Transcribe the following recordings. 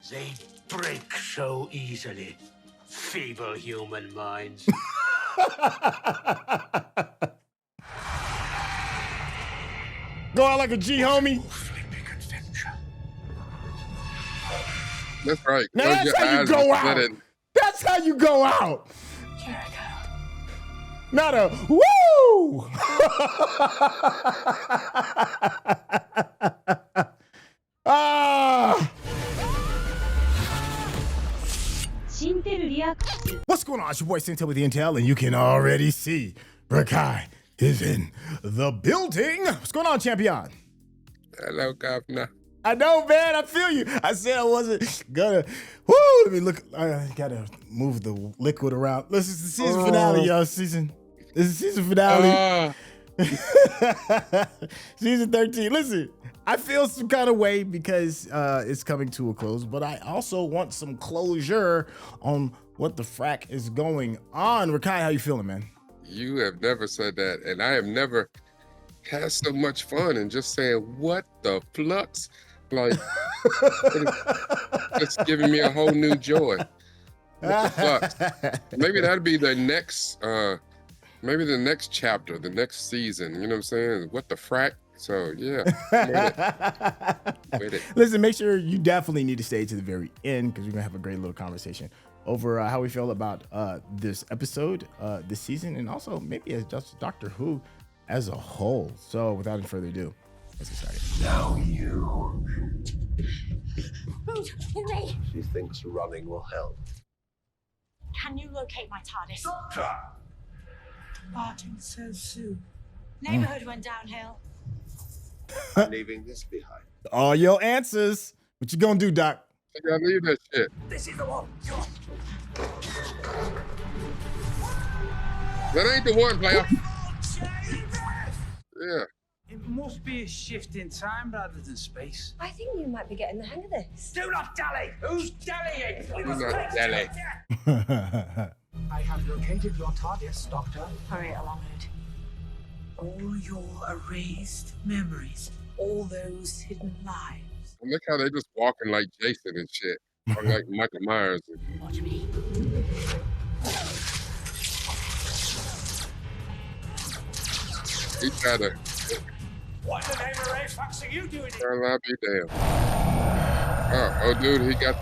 They break so easily. Feeble human minds. Go out like a G, homie. That's right. Now that's how you go out. That's how you go out. Jericho. Not a woo. Ah. What's going on? It's your boy Syntell with the Intel, and you can already see Rekkai is in the building. What's going on, champion? Hello, Governor. I know, man. I feel you. I said I wasn't gonna. Woo! Let me look. I gotta move the liquid around. This is the season finale, y'all. This is the season finale. Season 13. Listen, I feel some kind of way because it's coming to a close, but I also want some closure on what the frack is going on. Rekkai, how you feeling, man? You have never said that, and I have never had so much fun in just saying, what the flux? Like, it's giving me a whole new joy. What the flux? Maybe that'd be the next, maybe the next chapter, the next season. You know what I'm saying? What the frack? So, yeah. With it. Listen, make sure you definitely need to stay to the very end because we're going to have a great little conversation over how we feel about this episode, this season, and also maybe as just Doctor Who as a whole. So without any further ado, let's get started. Now you. Me. She thinks running will help. Can you locate my TARDIS? Doctor! Barton says soon. Neighborhood went downhill. I'm leaving this behind. All your answers. What you gonna do, Doc? I gotta leave that shit. This is the one. That ain't the one, player. Yeah. It must be a shift in time rather than space. I think you might be getting the hang of this. Do not dally! Who's dallying? Do not dally. I have located your TARDIS, Doctor. Hurry it along, Hood. All your erased memories, all those hidden lives. And look how they just walking like Jason and shit. Or like Michael Myers. Watch me. He tried to. What in the name of Ray Fox are you doing here? I'll be damned. Oh, dude, he got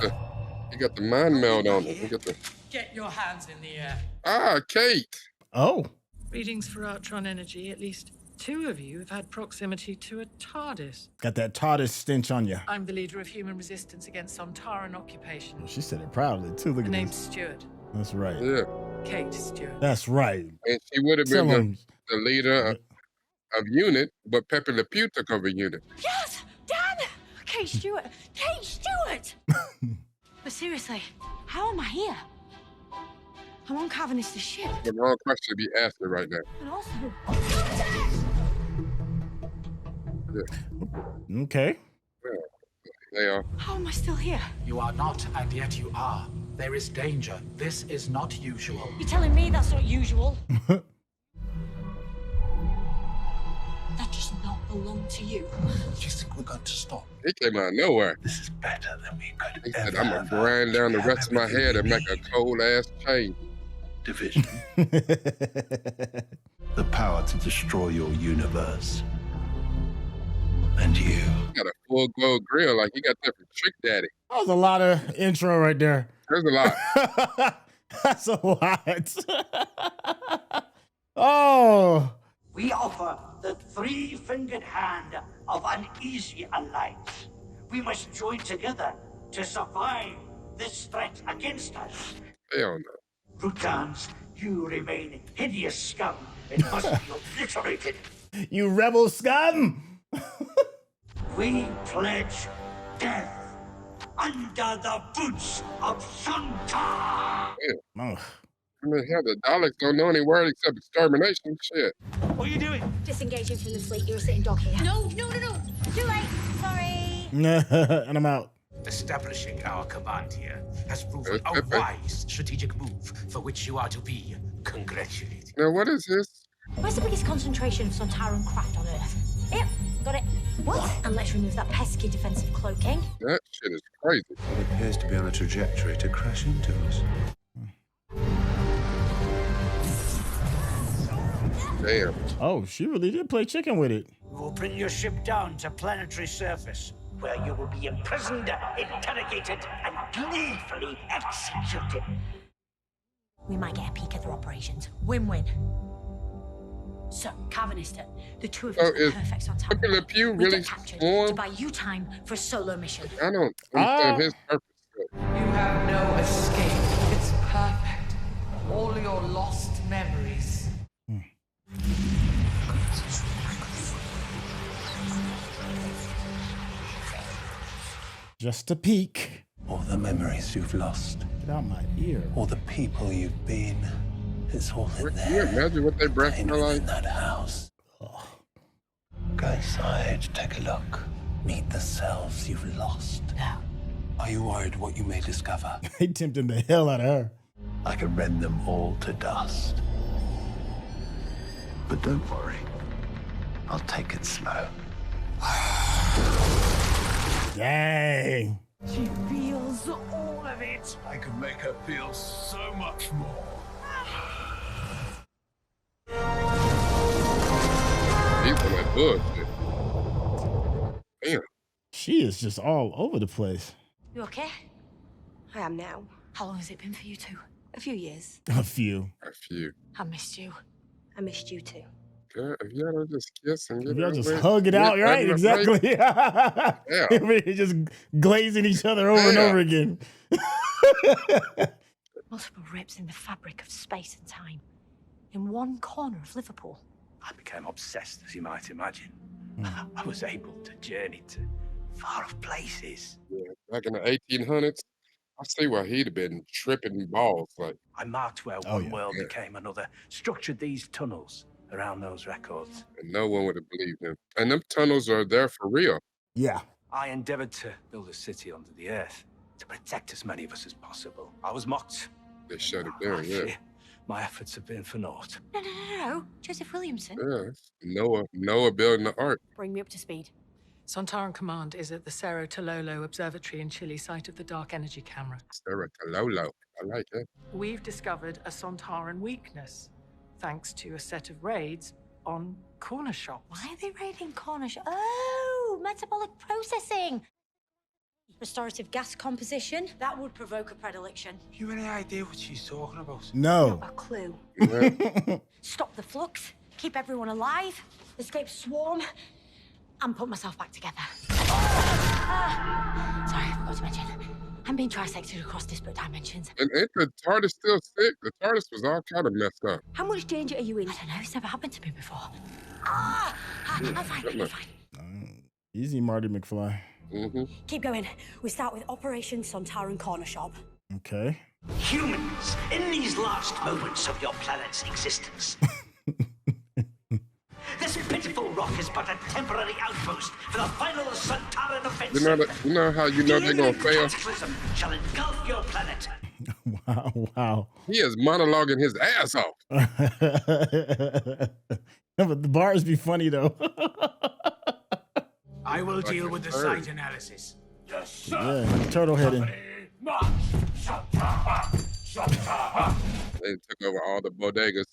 the mind meld on him. He got the. Get your hands in the air. Ah, Kate. Oh. Readings for Artron energy. At least 2 of you have had proximity to a TARDIS. Got that TARDIS stench on you. I'm the leader of human resistance against Sontaran occupation. She said it proudly, too. Look The at name's this. Stewart. That's right. Yeah. Kate Stewart. That's right. And she would have Tell been him. the leader of unit, but Pepe Le Pew took over unit. Yes! Dan! Kate Stewart! Kate Stewart! But seriously, how am I here? I'm on Cavernister's ship. The wrong question to be asking right now. And also... Okay. Yeah, they are. How am I still here? You are not, and yet you are. There is danger. This is not usual. You're telling me that's not usual? That does not belong to you. Do you think we're going to stop? He came out of nowhere. This is better than we could He ever said, I'm going to have. grind down the You have rest of my everything head we and make a need. cold ass chain. Division. The power to destroy your universe. And you. He got a full glow grill like he got that from Trick Daddy. That was a lot of intro right there. There's a lot. That's a lot. Oh. We offer the 3-fingered hand of uneasy alliance. We must join together to survive this threat against us. Hell no. Prutans, you remain hideous scum and must be obliterated. You rebel scum. We pledge death under the boots of Sontaran. Oh. I mean, hell, the Daleks don't know any word except extermination. Shit. What are you doing? Disengaging from the fleet. You're a sitting dog here. No. Too late. Sorry. And I'm out. Establishing our command here has proven a wise strategic move for which you are to be congratulated. Now, what is this? Where's the biggest concentration of Sontaran craft on Earth? Yep, got it. What? And let's remove that pesky defensive cloaking. That shit shit is crazy. It appears to be on a trajectory to crash into us. Damn. Oh, she really did play chicken with it. We will bring your ship down to planetary surface, where you will be imprisoned, interrogated, and gleefully executed. We might get a peek at their operations. Win-win. So, Carvinister, the two of us are perfect Sontaran. Popular Pew We really get captured sworn? to buy you time for a solo mission. I don't understand his purpose. You have no escape. It's perfect. All your lost memories. Just a peek. All the memories you've lost. Get out my ear. All the people you've been. It's all in Can you there. imagine what they breath Contained smell like? within that house. Go inside, take a look. Meet the selves you've lost. No. Are you worried what you may discover? They tempting the hell out of her. I could rend them all to dust. But don't worry. I'll take it slow. Dang. She feels all of it. I could make her feel so much more. He's on that bullshit. Damn. She is just all over the place. You okay? I am now. How long has it been for you two? A few years. A few. A few. I missed you. I missed you too. Girl, if y'all don't just kiss and get Y'all it just over hug it with, out, get right? under the break. Exactly. Yeah. We're just glazing each other over and Yeah. over again. Multiple rips in the fabric of space and time. In one corner of Liverpool. I became obsessed, as you might imagine. I was able to journey to far-off places. Yeah, back in the 1800s, I see why he'd have been tripping balls. Like, I marked where Oh, one yeah. world Yeah. became another, structured these tunnels around those records. and no one would have believed him. And them tunnels are there for real. Yeah. I endeavored to build a city under the earth to protect as many of us as possible. I was mocked. They shut it I down. Yeah, fear my efforts have been for naught. No. Joseph Williamson. yeah. Noah building the ark. Bring me up to speed. Sontaran Command is at the Cerro Tololo Observatory in Chile, site of the Dark Energy Camera. Sarah Kalolo. I like it. We've discovered a Sontaran weakness, thanks to a set of raids on corner shops. Why are they raiding Cornish? Oh, metabolic processing. Restorative gas composition. That would provoke a predilection. You any idea what she's talking about? No. Not a clue. Yeah. Stop the flux. Keep everyone alive. Escape swarm. And put myself back together. Sorry, I forgot to mention. I'm being trisected across disparate dimensions. And ain't the TARDIS still sick? The TARDIS was all kind of messed up. How much danger are you in? I don't know. It's never happened to me before. I'm fine. I'm fine. Easy, Marty McFly. Mm-hmm. Keep going. We start with Operation Sontaran Corner Shop. Okay. Humans, in these last moments of your planet's existence, this pitiful rock is but a temporary outpost for the final Sontaran offensive. You know how you know they're gonna fail? Cataclysm shall engulf your planet. Wow. He is monologuing his ass off. But the bars be funny though. I will Like deal a with the bird. site analysis. Yes, sir. Yeah, turtle heading. They took over all the bodegas.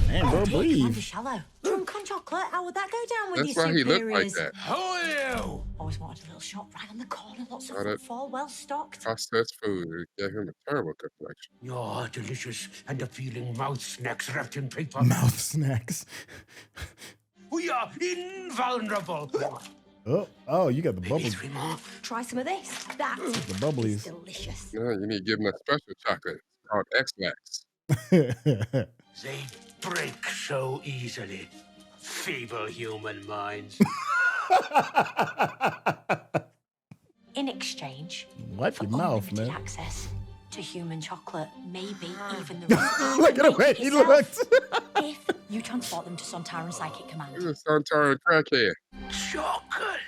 Man, bro, Might be breathe. shallow. Drunk on chocolate. How would that go down with That's your why he looked like superiors? that. Who are you? Always wanted a little shop right on the corner. Lots of Oh, that- footfall, well stocked. Processed food. It gave him a terrible complexion. Your delicious and appealing mouth snacks wrapped in paper. Mouth snacks. We are invulnerable. Oh, you got the Maybe bubbles. 3 more. Try some of this. That The is bubblies. delicious. No, you need to give him a special chocolate called X-Lax. They break so easily. Feeble human minds. In exchange Wipe for your mouth, unlimited man. access to human chocolate, maybe even the recipe. Look at the way he looks. If you transport them to Sontaran Psychic Command. He's a Sontaran crackhead. Chocolate.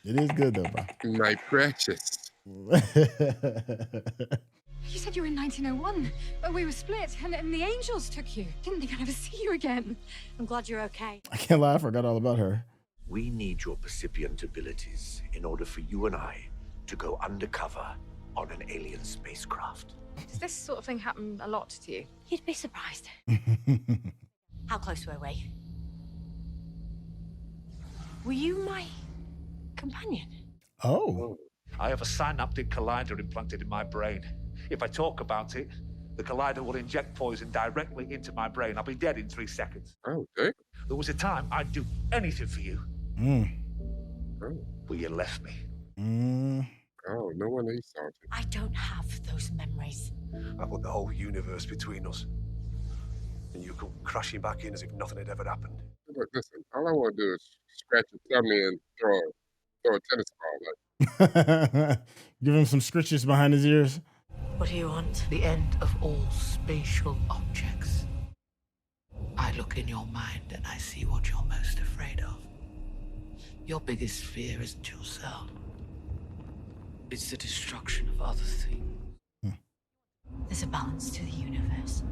It is good though, bro. My precious. You said you were in 1901, but we were split, and the angels took you. Didn't think I'd ever see you again. I'm glad you're okay. I can't lie, I forgot all about her. We need your percipient abilities in order for you and I to go undercover on an alien spacecraft. Does this sort of thing happen a lot to you? You'd be surprised. How close were we? Were you my companion? Oh. I have a synaptic collider implanted in my brain. If I talk about it, the collider will inject poison directly into my brain. I'll be dead in 3 seconds. Oh, okay. There was a time I'd do anything for you. Mm. Oh, But you left me. oh, no one is salty. I don't have those memories. I put the whole universe between us. And you come crashing back in as if nothing had ever happened. Look, listen, all I want to do is scratch your tummy and throw a tennis ball. Like, Give him some scritches behind his ears. What do you want? The end of all spatial objects. I look in your mind and I see what you're most afraid of. Your biggest fear isn't yourself. It's the destruction of other things. There's a balance to the universe.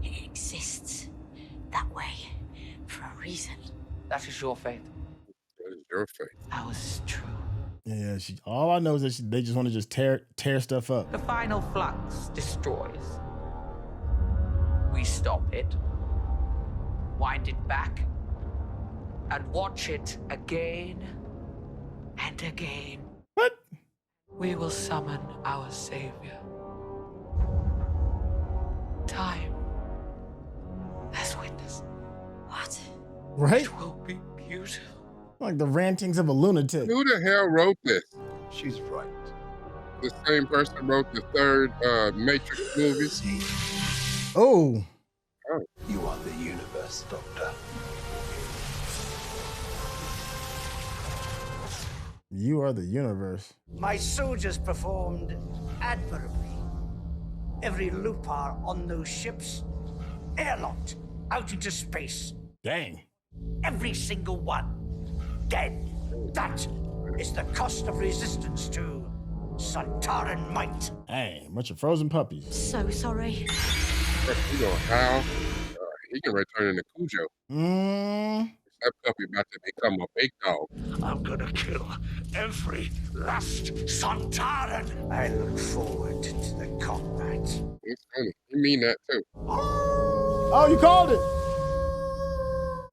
It exists that way for a reason. That is your fate. that is your fate. Ours is true. Yeah, all I know is that they just want to just tear stuff up. The final flux destroys. We stop it, wind it back, and watch it again and again. What? We will summon our savior. Time as witness. What? Right? It will be beautiful. Like the rantings of a lunatic. Who the hell wrote this? She's right. The same person wrote the third Matrix movie. See, Oh. you are the universe, Doctor. You are the universe. My soldiers performed admirably. Every loophole on those ships, airlocked out into space. Dang. Every single one. Dead. That is the cost of resistance to Sontaran might. Hey, bunch of frozen puppies. So sorry. You know how he can return into Cujo. That puppy about to become a big dog. I'm gonna kill every last Sontaran. I look forward to the combat. It's funny. You mean that too. Oh, you called it.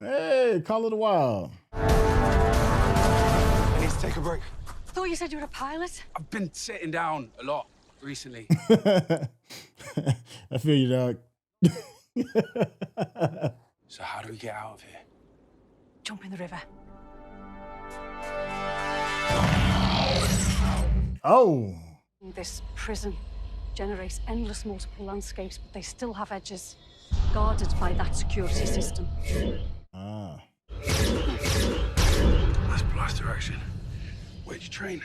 Hey, call it a while. I need to take a break. I thought you said you were a pilot. I've been sitting down a lot recently. I feel you, dog. So how do we get out of here? Jump in the river. Oh. This prison generates endless multiple landscapes, but they still have edges, guarded by that security system. Ah. Let's blast direction. Where'd you train?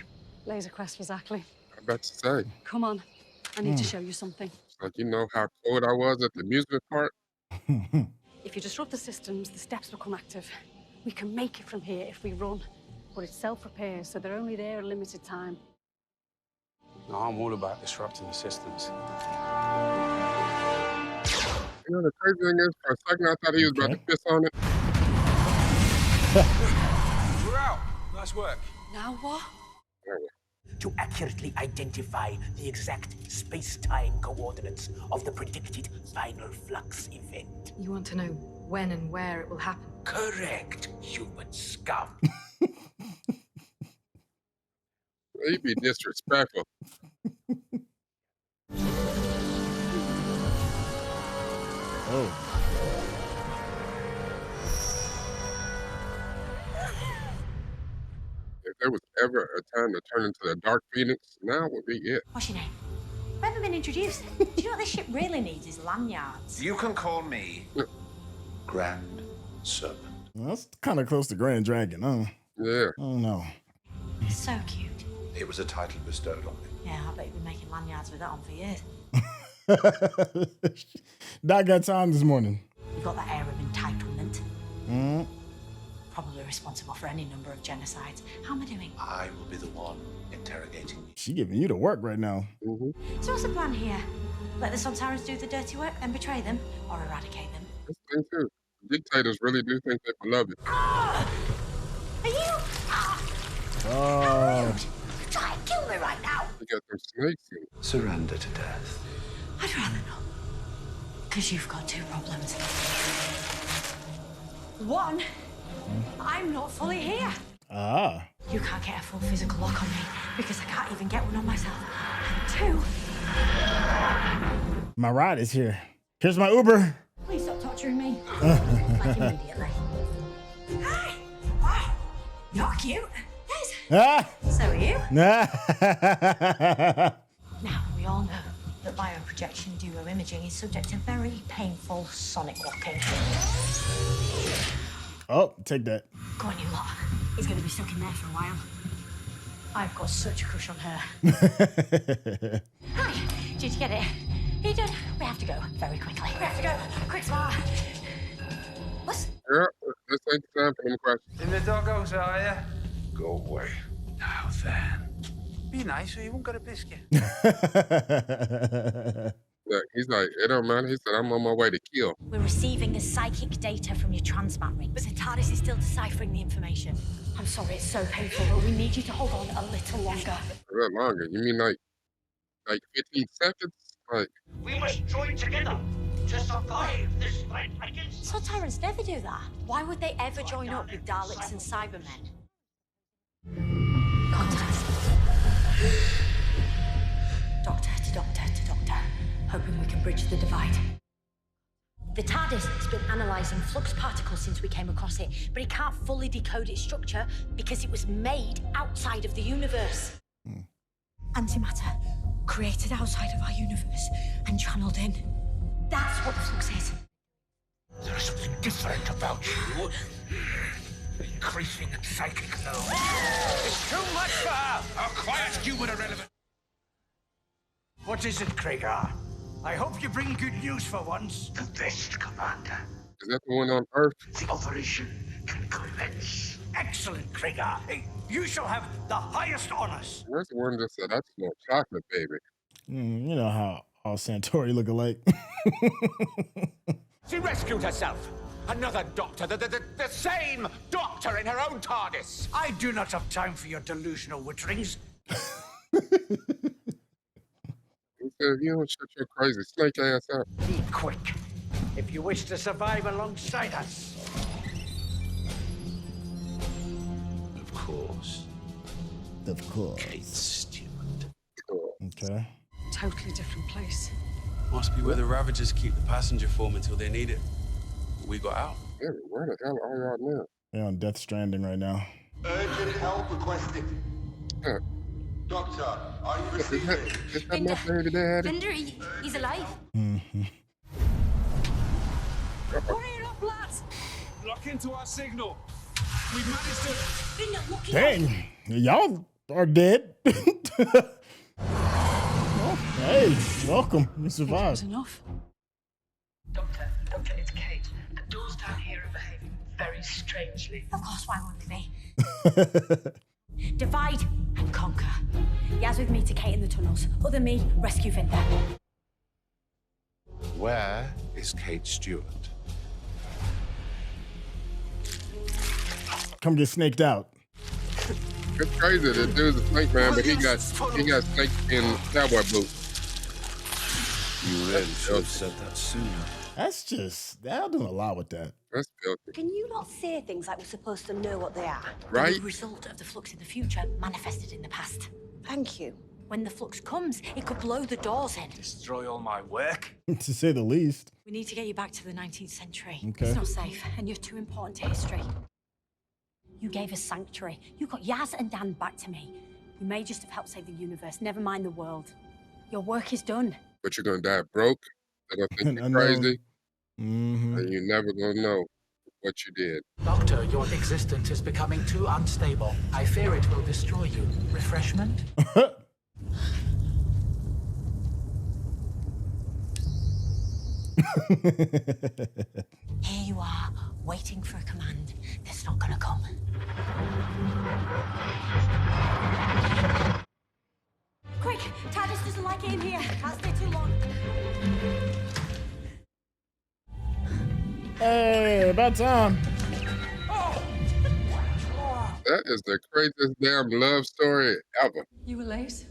Laser Quest for Zachley. I'm about to say. Come on, I need to show you something. It's like, you know how cold I was at the amusement park? If you disrupt the systems, the steps become active. We can make it from here if we run, but it's self-repair, so they're only there a limited time. No, I'm all about disrupting the systems. You know, the crazy thing is, for a second, I thought he was about to piss on it. We're out. Nice work. Now what? To accurately identify the exact space-time coordinates of the predicted final flux event. You want to know when and where it will happen? Correct, human scum. He'd be disrespectful. Oh. If there was ever a time to turn into the Dark Phoenix, now would be it. What's your name? We haven't been introduced. Do you know what this ship really needs is lanyards? You can call me Grand Serpent. Well, that's kind of close to Grand Dragon, huh? Yeah. Oh, no. So cute. It was a title bestowed on me. Yeah, I bet you've been making lanyards with that on for years. Doc got time this morning. You've got that air of entitlement. probably responsible for any number of genocides. How am I doing? I will be the one interrogating you. She giving you the work right now. So what's the plan here? Let the Sontarans do the dirty work and betray them, or eradicate them? That's the thing too. Dictators really do think they're beloved. Are you? Oh. Try and kill me right now. You got them snakes in. Surrender to death. I'd rather not. Because you've got two problems. One, I'm not fully here. Ah. You can't get a full physical lock on me because I can't even get one on myself. And two, My ride is here. Here's my Uber. please stop torturing me. Like immediately. Hi. Oh, you're cute. Yes. Ah. So are you. Ah. Now, we all know that bioprojection duo imaging is subject to very painful sonic locking. Oh, take that. Go on, you lot. He's going to be stuck in there for a while. I've got such a crush on her. Hi, did you get it? You done? We have to go very quickly. We have to go. Quick, smart. What's... Yeah, this ain't the time for them questions. In the doggos, are you? Go away. Now then. Be nice or you won't get a biscuit. Look, he's like, it don't matter. He said, I'm on my way to kill. We're receiving the psychic data from your transmat ring, but the TARDIS is still deciphering the information. I'm sorry, it's so painful, but we need you to hold on a little longer. A bit longer. You mean like 15 seconds? Like, We must join together to survive this threat against us. Sontarans never do that. Why would they ever join up with Daleks and Cybermen? Contact. Doctor to doctor to doctor, hoping we can bridge the divide. The TARDIS has been analysing flux particles since we came across it, but it can't fully decode its structure because it was made outside of the universe. Antimatter, created outside of our universe and channeled in. That's what the flux is. There is something different about you. Increasing psychic load. It's too much for her. Our quiet human irrelevant. What is it, Rekkai? I hope you bring good news for once. The best, Commander. is that the one on Earth? The operation can commence. Excellent, Rekkai. You shall have the highest honors. Where's the one that said, that's more chocolate, baby? You know how all Santori look alike. She rescued herself. Another doctor, the same doctor in her own TARDIS. I do not have time for your delusional witterings. He said, you don't shut your crazy snake ass up. Be quick, if you wish to survive alongside us. Of course. Of course. Kate Stewart. Cool. Okay. Totally different place. Must be where the Ravagers keep the passenger form until they need it. We got out. Yeah, where the hell are y'all now? They're on Death Stranding right now. Urgent help requested. Huh. Doctor, are you receiving? Is that my baby daddy? Vinder, he's alive. Mm-hmm. Hurry it up, lads! Lock into our signal. We've managed to... Vinder, look here. Dang, y'all are dead. Oh, hey, welcome. You survived. Enough. Doctor, it's Kate. The doors down here are behaving very strangely. Of course, why wouldn't they be? Divide and conquer. Yaz with me to Kate in the tunnels. Other me, rescue Vinder. Where is Kate Stewart? Come get snaked out. It's crazy. The dude's a snake man, but he got snake in cowboy boots. You really should have said that sooner. That's just, they'll do a lot with that. That's filthy. Can you not say things like we're supposed to know what they are? Right. The result of the flux in the future manifested in the past. Thank you. When the flux comes, it could blow the doors in. Destroy all my work. To say the least. We need to get you back to the 19th century. Okay. It's not safe, and you're too important to history. You gave us sanctuary. You got Yaz and Dan back to me. You may just have helped save the universe, never mind the world. Your work is done. But you're gonna die broke. They're gonna think you're crazy. And you're never gonna know what you did. Doctor, your existence is becoming too unstable. I fear it will destroy you. Refreshment? Here you are, waiting for a command that's not gonna come. Quick! TARDIS doesn't like it in here. Can't stay too long. Hey, about time. That is the craziest damn love story ever. You were late?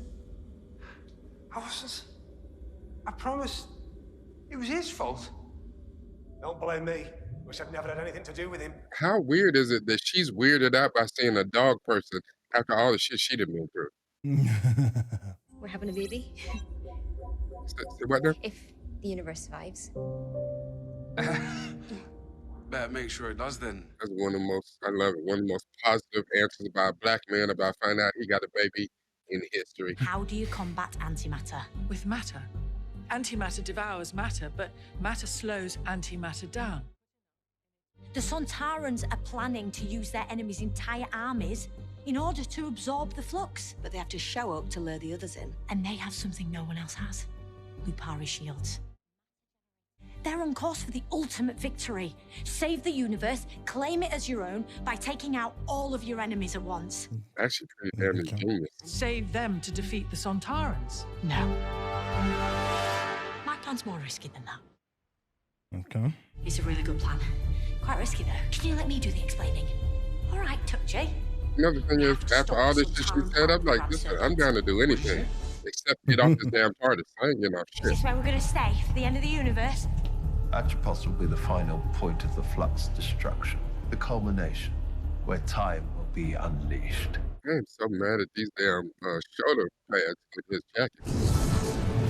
I wasn't. I promise. It was his fault. Don't blame me. Wish I'd never had anything to do with him. How weird is it that she's weirded out by seeing a dog person after all the shit she'd have been through? We're having a baby. Say what now? If the universe survives. Better make sure it does then. That's one of the most, I love it, one of the most positive answers about a black man about finding out he got a baby in history. How do you combat antimatter? With matter. Antimatter devours matter, but matter slows antimatter down. The Sontarans are planning to use their enemies' entire armies in order to absorb the flux. But they have to show up to lure the others in. And they have something no one else has. Lupari shields. They're on course for the ultimate victory. Save the universe, claim it as your own by taking out all of your enemies at once. Actually pretty damn ingenious. Save them to defeat the Sontarans. No. My plan's more risky than that. Okay. It's a really good plan. Quite risky though. Can you let me do the explaining? All right, Touchy. Another thing is, after all this shit she said, I'm like, listen, I'm down to do anything except get off this damn TARDIS. I ain't getting off Is shit. this where we're gonna stay for the end of the universe? Atropos will be the final point of the Flux destruction, the culmination, where time will be unleashed. I am so mad at these damn shoulder pads with his jacket.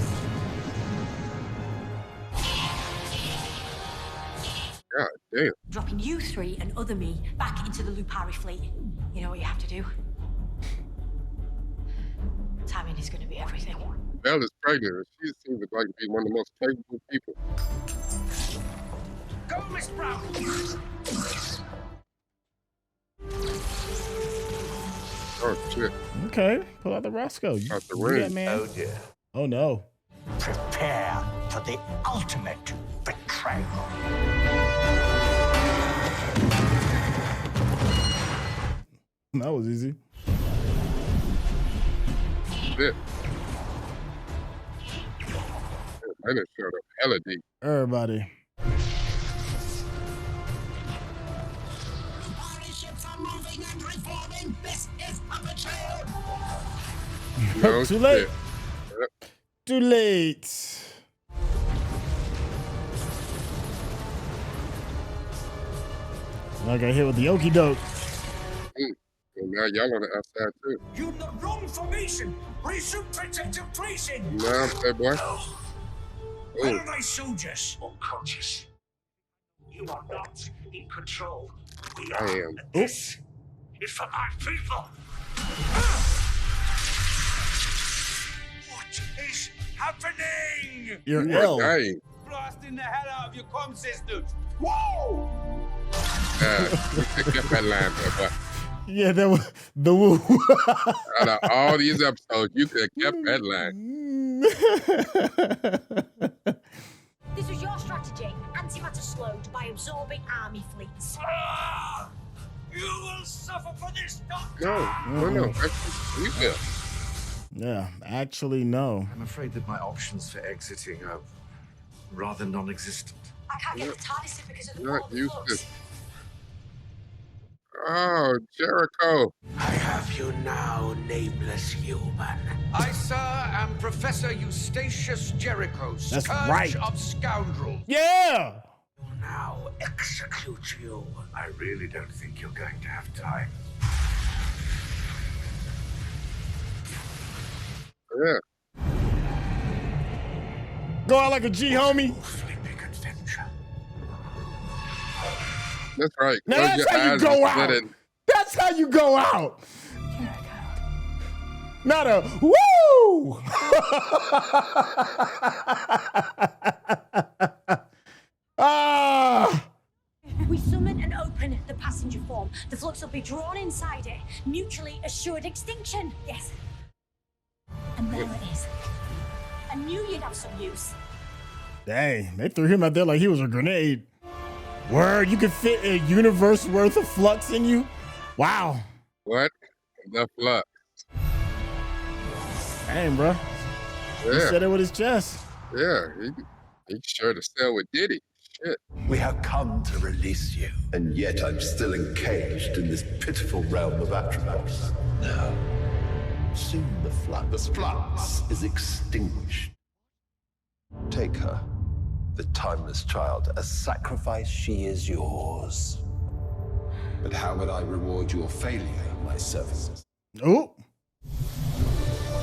God damn. Dropping you three and other me back into the Lupari fleet. You know what you have to do? Timing is gonna be everything. Belle is pregnant, and she seems like to be one of the most capable people. Go, Miss Brown! Oh, shit. Okay, pull out the Roscoe. Out the You ring. that, man? Oh dear. Oh no. Prepare for the ultimate betrayal. That was easy. Shit. I done showed up hella deep. Everybody. No Too late. shit. Yep. Too late. I got hit with the okie doke. And now y'all on the outside too. You're in the wrong formation! Resume protective tracing! You know what I'm saying, boy? Where are my soldiers? Unconscious. You are not in control. We are. I am. This is for my people. What is happening? You're You are ill. dying. Blasting the hell out of your comm systems. Whoa! You picked up that line there, boy. Yeah, that was the woo. Out of all these episodes, you could have kept that line. This was your strategy. Antimatter slowed by absorbing army fleets. Ah! You will suffer for this, Doctor! No. Actually, you will. Yeah, actually, no. I'm afraid that my options for exiting are rather non-existent. I can't get the TARDIS in because of the Not war used flux. to. Oh, Jericho. I have you now, nameless human. I, sir, am Professor Eustachius Jericho, That's scourge right. of scoundrels. Yeah. Will now execute you. I really don't think you're going to have time. Yeah. Go out like a G, homie. Flipping adventure. That's right. Now Close that's your how you eyes go and out. let it- That's how you go out. Not a woo. Ah. We summon and open the passenger form. The flux will be drawn inside it. Mutually assured extinction. Yes. And there it is. I knew you'd have some use. Dang, they threw him out there like he was a grenade. Word, you could fit a universe worth of flux in you? Wow. What? The Flux. Dang, bro. Yeah. He said it with his chest. Yeah, he sure to sell with Diddy. Shit. We have come to release you, and yet I'm still encaged in this pitiful realm of attributes. Now, soon the flux is extinguished. Take her, the timeless child. As sacrifice, she is yours. But how would I reward your failure, my services? Oh.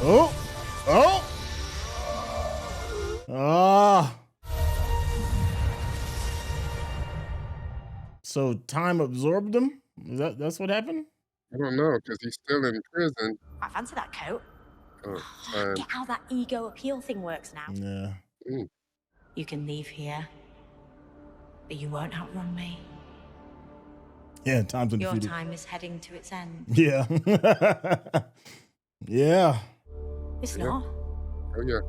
Oh. Oh. Ah. So time absorbed him? That's what happened? I don't know, because he's still in prison. I fancy that coat. Oh, time. Get how that ego appeal thing works now. Yeah. You can leave here, but you won't outrun me. Yeah, time's Your undefeated. time is heading to its end. Yeah. Yeah. It's not. Oh, yeah.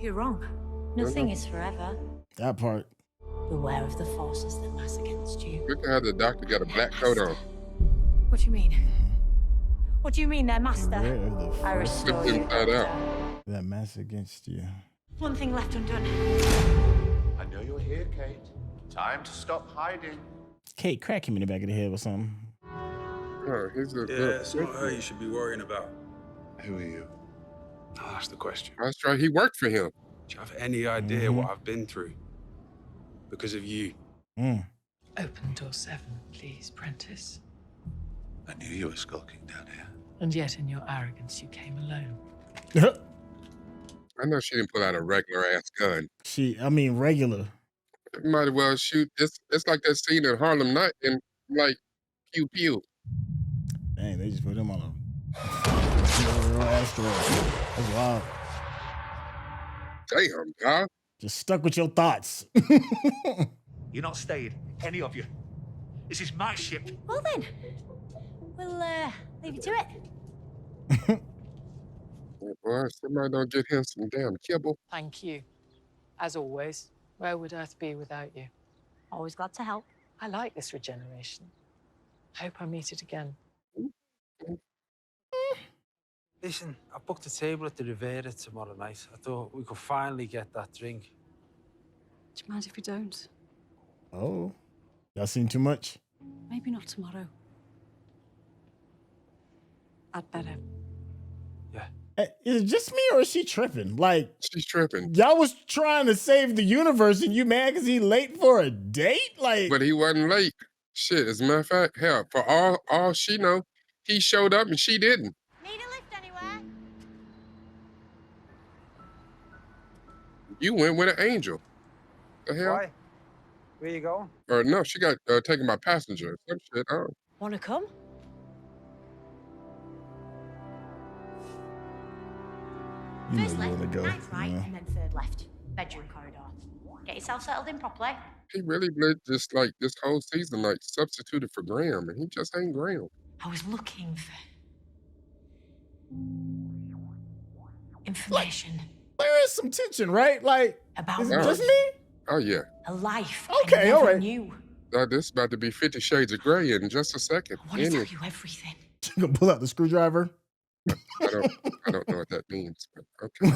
You're wrong. Nothing is forever. That part. Beware of the forces that mass against you. Look at how the doctor got a black coat on. What do you mean? What do you mean, their master? Beware of the I restore you. Inside out. That mass against you. One thing left undone. I know you're here, Kate. Time to stop hiding. Kate, crack him in the back of the head with something. Oh, he's a It's not her you should be worrying about. Who are you? Oh, that's the question. That's right, he worked for him. Do you have any idea what I've been through? Because of you. Open door 7, please, Prentice. I knew you were skulking down here. And yet, in your arrogance, you came alone. I know she didn't pull out a regular ass gun. Regular. Might as well shoot. It's like that scene in Harlem Night and like pew pew. Dang, they just put him on a real asteroid. That's wild. Damn, dog. Just stuck with your thoughts. You're not staying, any of you. This is my ship. Well then, we'll leave you to it. Oh, boy, somebody don't get him some damn kibble. Thank you. As always, where would Earth be without you? Always glad to help. I like this regeneration. Hope I meet it again. Listen, I booked a table at the Riviera tomorrow night. I thought we could finally get that drink. Do you mind if we don't? Oh. Y'all seen too much? Maybe not tomorrow. I'd better. Is it just me or is she tripping? Like, she's tripping. Y'all was trying to save the universe and you mad because he late for a date? Like, but he wasn't late. Shit, as a matter of fact, hell, for all she know, he showed up and she didn't. Need a lift anywhere? You went with an angel. The hell? Why? Where you going? Or no, she got taken by passenger. Some shit. Oh. Wanna come? you First know you left, want to go. ninth right, Yeah. and then third left. Bedroom corridor. Get yourself settled in properly. He really played just like this whole season, like substituted for Graham, and he just ain't Graham. I was looking for information There is some tension, right? Like, about is it just me? Oh yeah. a life Okay, I never all right. knew. This is about to be 50 Shades of Grey in just a second. I want to tell you everything. You gonna pull out the screwdriver? I don't know what that means, but okay.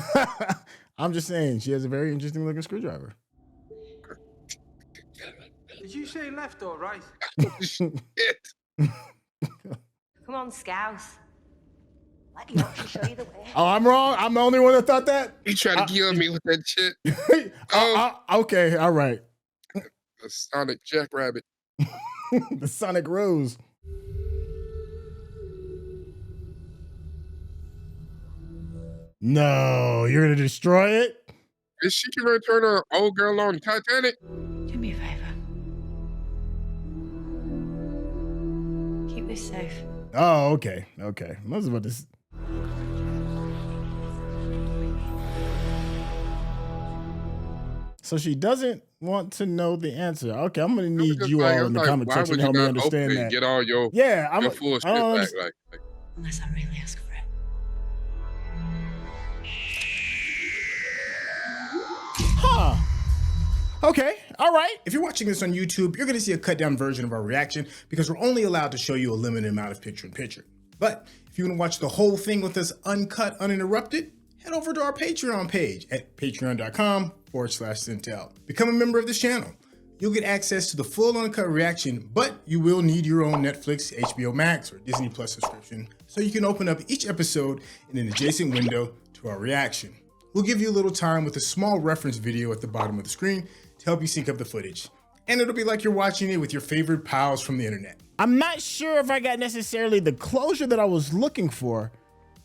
I'm just saying, she has a very interesting looking screwdriver. Did you say left or right? Come on, Scouse. Let the option show you the way. Oh, I'm wrong? I'm the only one that thought that? He tried to kill me with that shit. Okay, all right. The Sonic Jackrabbit. The Sonic Rose. No, you're gonna destroy it? Is she gonna turn her old girl on Titanic? Do me a favor. Keep this safe. Oh, okay. Okay. I was about to. So she doesn't want to know the answer. Okay, I'm gonna need you all in the comment section to help me understand that. Get all your your full shit I don't back. understand. Like, Unless I really ask for it. Okay, all right. If you're watching this on YouTube, you're gonna see a cut down version of our reaction because we're only allowed to show you a limited amount of picture-in-picture. But if you wanna watch the whole thing with us uncut, uninterrupted, head over to our Patreon page at patreon.com/Syntell. Become a member of this channel. You'll get access to the full uncut reaction, but you will need your own Netflix, HBO Max, or Disney Plus subscription so you can open up each episode in an adjacent window to our reaction. We'll give you a little time with a small reference video at the bottom of the screen to help you sync up the footage. And it'll be like you're watching it with your favorite pals from the internet. I'm not sure if I got necessarily the closure that I was looking for,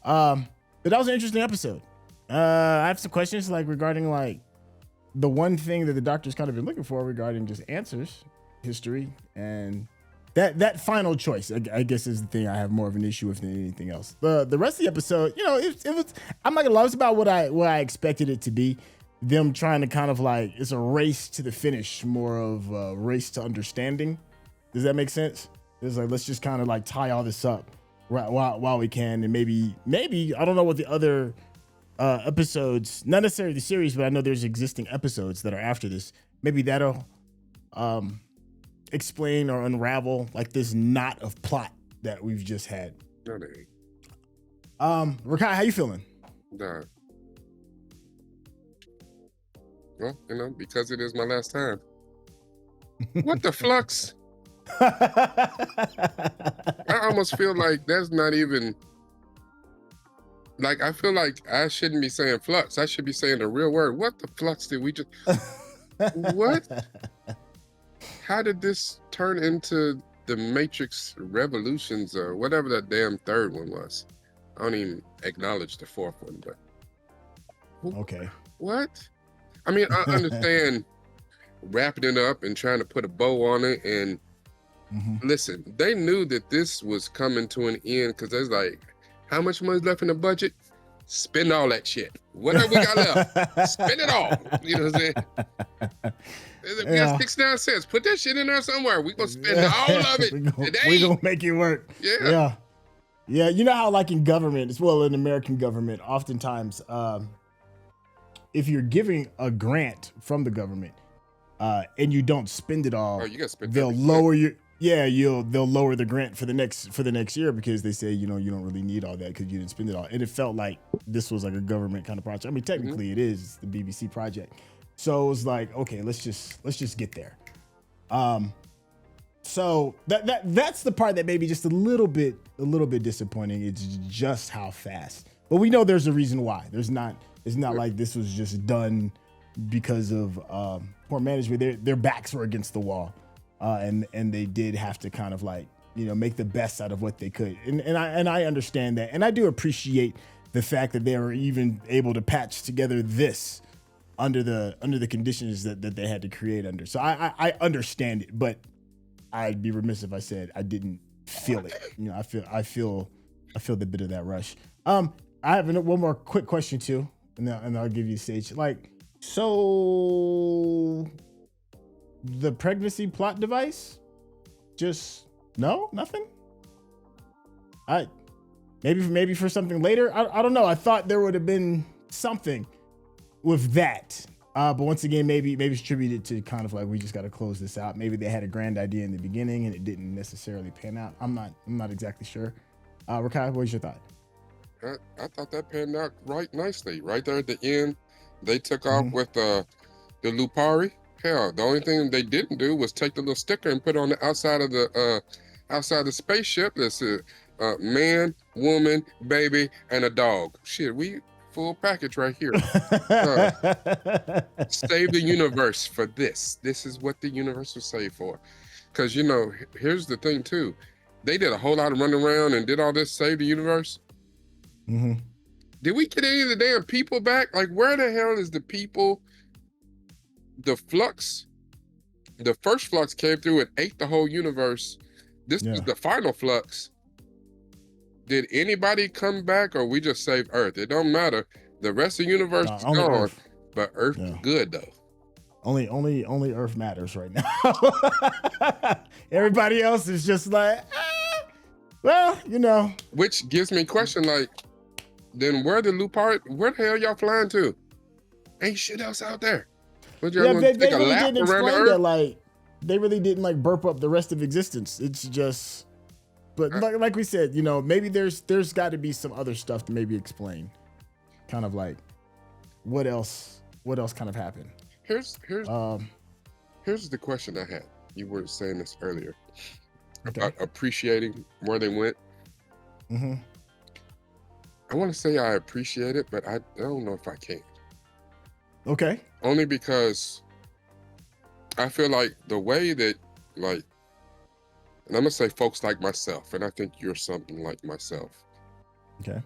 but that was an interesting episode. I have some questions like regarding like the one thing that the Doctor's kind of been looking for regarding just answers, history, and that final choice, I guess, is the thing I have more of an issue with than anything else. The rest of the episode, you know, it was, I'm not gonna lie, it's about what I expected it to be. Them trying to kind of like, it's a race to the finish, more of a race to understanding. Does that make sense? It's like, let's just kind of like tie all this up while we can, and maybe I don't know what the other episodes, not necessarily the series, but I know there's existing episodes that are after this. Maybe that'll explain or unravel like this knot of plot that we've just had. Rekkai, how you feeling? Nah. Well, you know, because it is my last time. What the flux? I almost feel like that's not even, like, I feel like I shouldn't be saying flux. I should be saying the real word. What the flux did we just, what? How did this turn into the Matrix Revolutions or whatever that damn third one was? I don't even acknowledge the fourth one, but. Okay. What? I mean, I understand wrapping it up and trying to put a bow on it. And listen, they knew that this was coming to an end because there's like, how much money's left in the budget? Spend all that shit. Whatever we got left, spend it all. You know what I'm saying? We got 69 cents. Put that shit in there somewhere. We gonna spend all of it today. We gonna make it work. Yeah. You know how like in government, as well in American government, oftentimes, if you're giving a grant from the government and you don't spend it all, you gotta spend they'll lower your they'll lower the grant for the next year because they say, you know, you don't really need all that because you didn't spend it all. And it felt like this was like a government kind of project. I mean, technically it is the BBC project. So it was like, okay, let's just get there. So that's the part that may be just a little bit disappointing. It's just how fast. But we know there's a reason why. It's not like this was just done because of poor management. Their backs were against the wall, and they did have to kind of like, you know, make the best out of what they could. And I understand that, and I do appreciate the fact that they were even able to patch together this under the conditions that they had to create under. So I understand it, but I'd be remiss if I said I didn't feel it. You know, I feel the bit of that rush. I have one more quick question too. And I'll give you a stage. Like, so the pregnancy plot device, just nothing. Maybe for something later. I don't know. I thought there would have been something with that. But once again, maybe it's attributed to kind of like, we just got to close this out. Maybe they had a grand idea in the beginning and it didn't necessarily pan out. I'm not exactly sure. Rekkai, what was your thought? I thought that panned out right nicely. Right there at the end, they took off with the Lupari. Hell, the only thing they didn't do was take the little sticker and put it on the outside of the spaceship that said man, woman, baby, and a dog. Shit, we full package right here. Save the universe for this. This is what the universe was saved for. Because, you know, here's the thing too. They did a whole lot of running around and did all this save the universe. Did we get any of the damn people back? Like, where the hell is the people? The Flux, the first Flux came through and ate the whole universe. This is the final Flux. Did anybody come back, or we just saved Earth? It don't matter. The rest of the universe is gone, Earth. But Earth is good though. Only Earth matters right now. Everybody else is just like, well, you know. Which gives me a question, like, then where the hell y'all flying to? Ain't shit else out there. What y'all Yeah, gonna they take a really lap didn't around the explain that. Earth? Like, they really didn't like burp up the rest of existence. It's just, but like we said, you know, maybe there's got to be some other stuff to maybe explain, kind of like what else kind of happened. Here's the question I had. You were saying this earlier about appreciating where they went. Mm-hmm. I want to say I appreciate it, but I don't know if I can. Okay. Only because I feel like the way that, like, and I'm gonna say folks like myself, and I think you're something like myself. Okay.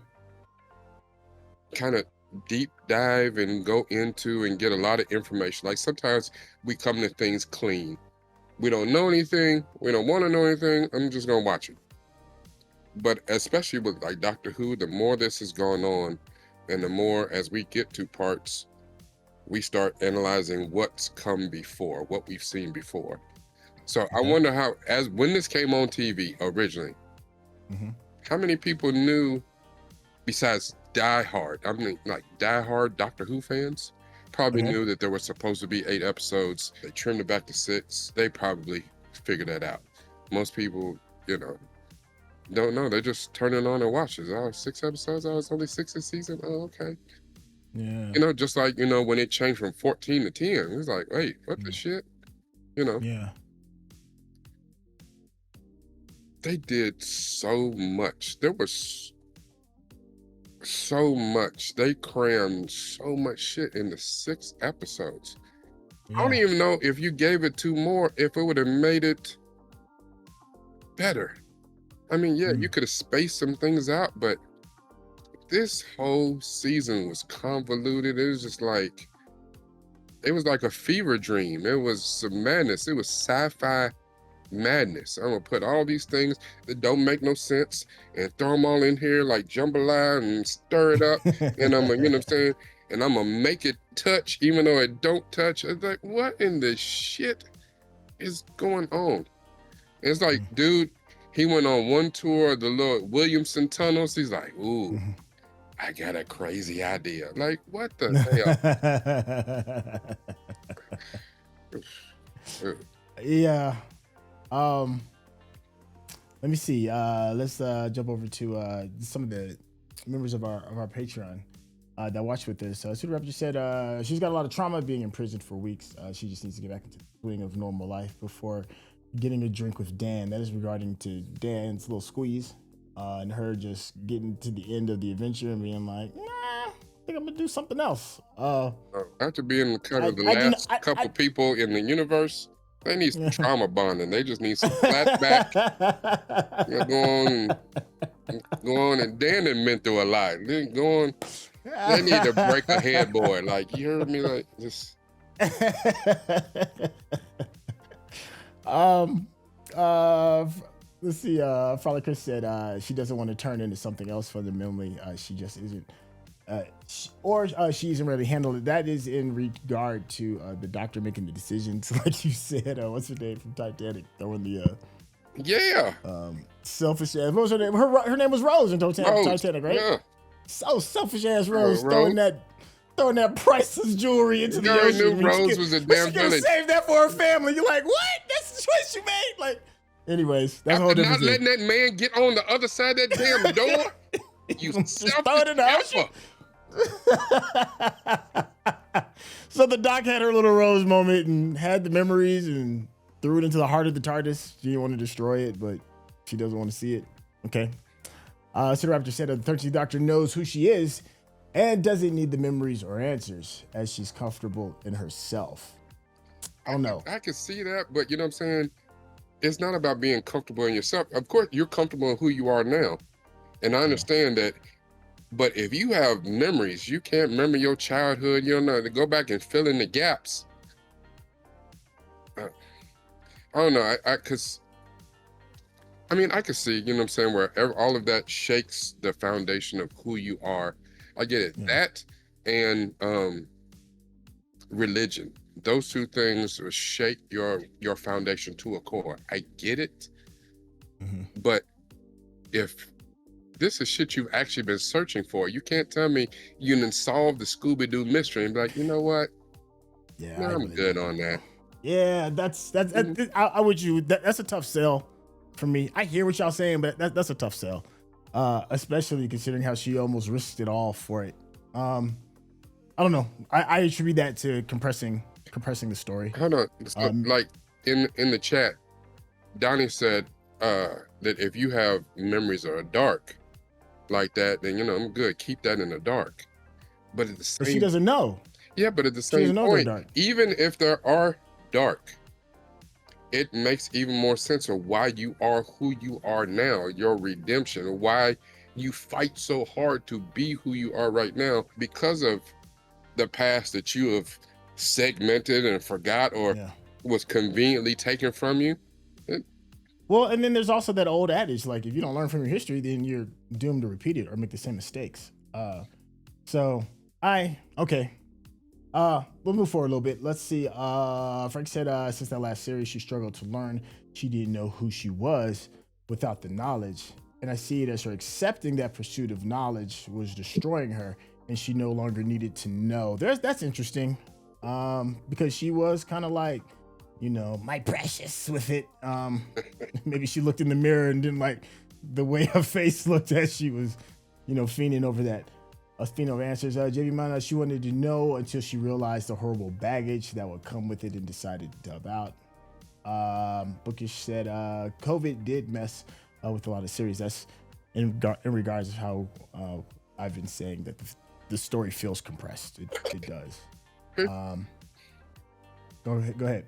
Kind of deep dive and go into and get a lot of information. Like sometimes we come to things clean. We don't know anything. We don't want to know anything. I'm just gonna watch it. But especially with like Doctor Who, the more this is going on, and the more as we get to parts, we start analyzing what's come before, what we've seen before. So I wonder how, when this came on TV originally, how many people knew, besides diehard Doctor Who fans, probably knew that there was supposed to be 8 episodes. They trimmed it back to 6. They probably figured that out. Most people, don't know. They just turn it on and watch it. Oh, 6 episodes? Oh, it's only 6 a season? Oh, okay. Yeah. Just like, when it changed from 14 to 10, it's like, wait, what the shit? Yeah. They did so much. There was so much. They crammed so much shit into 6 episodes. I don't even know if you gave it 2 more, if it would have made it better. I mean, yeah, you could have spaced some things out, but this whole season was convoluted. It was just like, it was like a fever dream. It was some madness. It was sci-fi madness. I'm gonna put all these things that don't make no sense and throw them all in here like jambalaya and stir it up. And I'm gonna, you know what I'm saying? And I'm gonna make it touch even though it don't touch. It's like, what in the shit is going on? It's like, dude, he went on one tour of the little Williamson tunnels. He's like, ooh, I got a crazy idea. Like, what the hell? Yeah. Let me see. Let's jump over to some of the members of our Patreon that watched with us. Super Raptor said she's got a lot of trauma being imprisoned for weeks. She just needs to get back into the swing of normal life before getting a drink with Dan. That is regarding to Dan's little squeeze and her just getting to the end of the adventure and being like, nah, I think I'm gonna do something else. After being kind of the last couple people in the universe, they need some trauma bonding. They just need some flashback. Go on, and Dan done been through a lot. Then go on. They need to break a headboard. Like, you heard me? Like, just. Let's see. Father Chris said she doesn't want to turn into something else for the memory. She just isn't. She isn't ready to handle it. That is in regard to the doctor making the decisions, like you said. What's her name from Titanic? Throwing the selfish ass. What was her name? Her name was Rose in Titanic, right? Yeah. So selfish ass Rose throwing that priceless jewelry into the ocean. Knew Rose was a damn villain. She could have saved that for her family. You're like, what? That's the choice you made. Like, anyways, that's a whole different thing. Not letting that man get on the other side of that damn door. You selfish. So the doc had her little Rose moment and had the memories and threw it into the heart of the TARDIS. She didn't want to destroy it, but she doesn't want to see it. Okay. Raptor said the 13th Doctor knows who she is and doesn't need the memories or answers as she's comfortable in herself. I don't know. I can see that, but you know what I'm saying? It's not about being comfortable in yourself. Of course, you're comfortable in who you are now. And I understand that. But if you have memories, you can't remember your childhood, you don't know, to go back and fill in the gaps. I don't know, I could see, you know what I'm saying, where all of that shakes the foundation of who you are. I get it. Yeah. That and religion. Those two things will shake your foundation to a core. I get it. Mm-hmm. But if this is shit you've actually been searching for, you can't tell me you didn't solve the Scooby-Doo mystery and be like, you know what? Yeah, No, I'm good on that. Yeah, I would you. That's a tough sell for me. I hear what y'all saying, but that's a tough sell, especially considering how she almost risked it all for it. I don't know. I attribute that to compressing the story. Hold on. So, like in the chat, Donnie said that if you have memories that are dark like that, then I'm good. Keep that in the dark. But at the same, But she doesn't know. Yeah, but at the She same doesn't know they're point, dark. even if there are dark, it makes even more sense of why you are who you are now, your redemption, why you fight so hard to be who you are right now because of the past that you have segmented and forgot or was conveniently taken from you. Well, and then there's also that old adage, like if you don't learn from your history, then you're doomed to repeat it or make the same mistakes. We'll move forward a little bit. Let's see. Frank said since that last series, she struggled to learn. She didn't know who she was without the knowledge. And I see it as her accepting that pursuit of knowledge was destroying her, and she no longer needed to know. That's interesting. Because she was kind of like, my precious with it. Maybe she looked in the mirror and didn't like the way her face looked as she was, fiending over that. Athena answers, JB Mana, she wanted to know until she realized the horrible baggage that would come with it and decided to dub out. Bookish said, COVID did mess with a lot of series. That's in regards to how I've been saying that the story feels compressed. It does. Go ahead.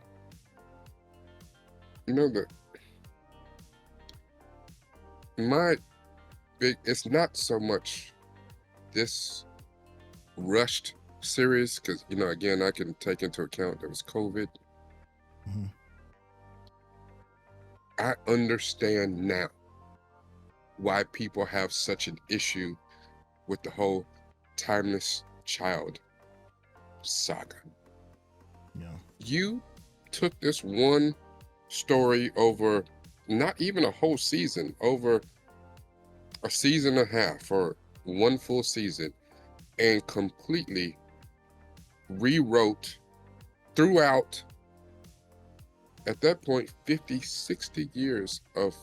It's not so much this rushed series because again, I can take into account there was COVID. Mm-hmm. I understand now why people have such an issue with the whole timeless child saga. Yeah. You took this one story over not even a whole season, over a season and a half or one full season, and completely rewrote throughout, at that point, 50, 60 years of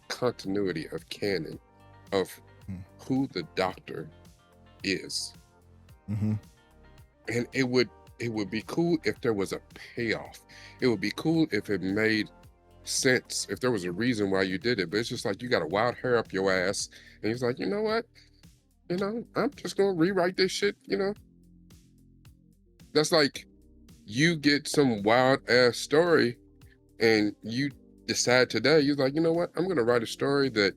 continuity of canon of who the Doctor is. Mm-hmm. And it would be cool if there was a payoff. It would be cool if it made sense, if there was a reason why you did it. But it's just like you got a wild hair up your ass, and he's like, you know what? I'm just gonna rewrite this shit. That's like you get some wild ass story, and you decide today, you're like, you know what? I'm gonna write a story that,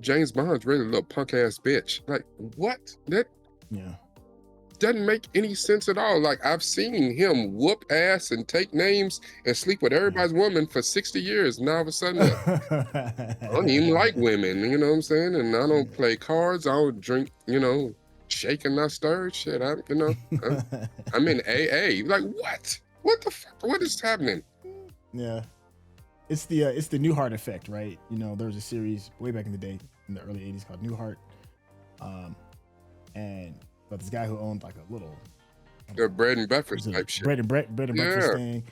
James Bond's really a little punk ass bitch. Like, what? That doesn't make any sense at all. Like, I've seen him whoop ass and take names and sleep with everybody's woman for 60 years. Now all of a sudden, I don't even like women, you know what I'm saying? And I don't play cards. I don't drink, shake and not stir. Shit, I'm in AA. Like, what? What the fuck? What is happening? Yeah. It's the Newhart effect, right? There was a series way back in the day in the early 80s called Newhart. But this guy who owned like a little bread and breakfast type shit. Bread and breakfast thing.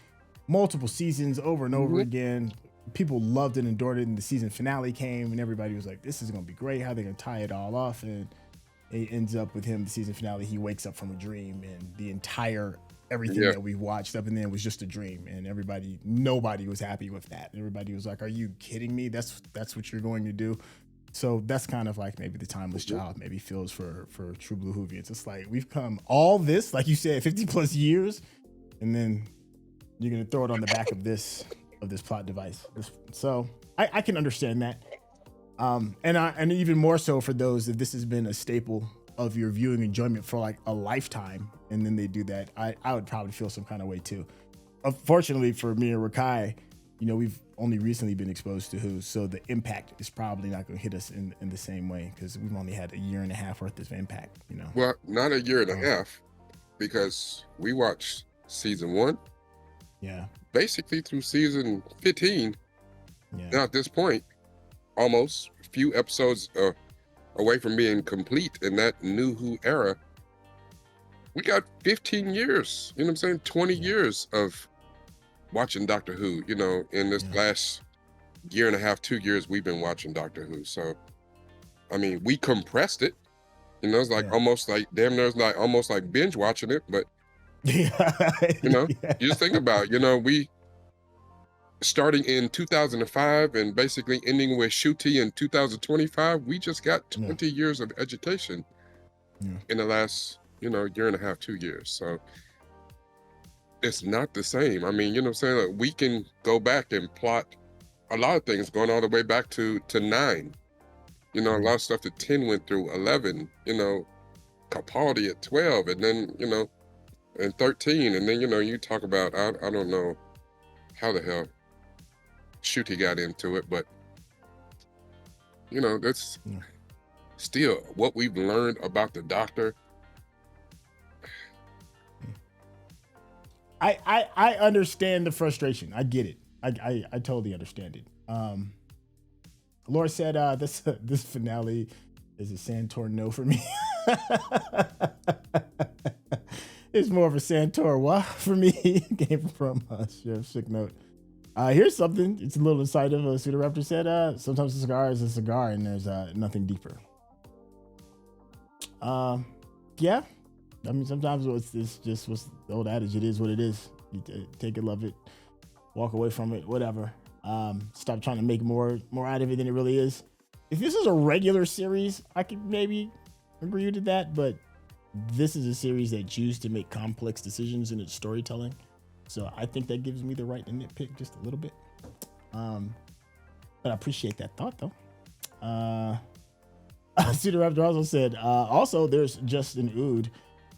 Multiple seasons over and over again. People loved it and adored it, and the season finale came, and everybody was like, this is gonna be great. How they gonna tie it all off? And it ends up with him, the season finale, he wakes up from a dream, and the entire everything that we watched up and then was just a dream, and nobody was happy with that. Everybody was like, are you kidding me? That's what you're going to do? So that's kind of like maybe the timeless child maybe feels for True Blue Whovians. It's like we've come all this, like you said, 50 plus years, and then you're gonna throw it on the back of this plot device. So I can understand that, and even more so for those if this has been a staple of your viewing enjoyment for like a lifetime, and then they do that, I would probably feel some kind of way too. Unfortunately for me and Rekkai, we've only recently been exposed to Who, so the impact is probably not going to hit us in the same way because we've only had a year and a half worth of impact. Well, not a year and a half, because we watched season 1, basically through season 15. Now at this point, almost a few episodes away from being complete in that new Who era. we got 15 years, you know what I'm saying? 20 years of watching Doctor Who, you know, in this last year and a half, 2 years, we've been watching Doctor Who. So, I mean, we compressed it, you know, it's like almost like, damn near, it's like almost like binge watching it, but, you know, you just think about it, you know, we, starting in 2005 and basically ending with Shuti in 2025, we just got 20 years of education in the last, you know, year and a half, 2 years. So it's not the same. I mean, you know what I'm saying? Like, we can go back and plot a lot of things going all the way back to 9. You know, a lot of stuff that 10 went through, 11, you know, Capaldi at 12, and then, you know, and 13. And then, you know, you talk about, I don't know how the hell Shuti got into it, but you know, that's still what we've learned about the Doctor. I understand the frustration. I get it. I totally understand it. Laura said this finale is a Santor no for me. It's more of a Santor what for me. Came from Sheriff Sick Note. Here's something. It's a little inside of Pseudo Raptor said, sometimes a cigar is a cigar and there's nothing deeper. Yeah. I mean, sometimes it's just what's the old adage, it is what it is. You take it, love it, walk away from it, whatever. Stop trying to make more out of it than it really is. If this is a regular series, I could maybe agree with that, but this is a series that chooses to make complex decisions in its storytelling. So I think that gives me the right to nitpick just a little bit. But I appreciate that thought, though. Pseudo Raptor also said, also, there's just an Ood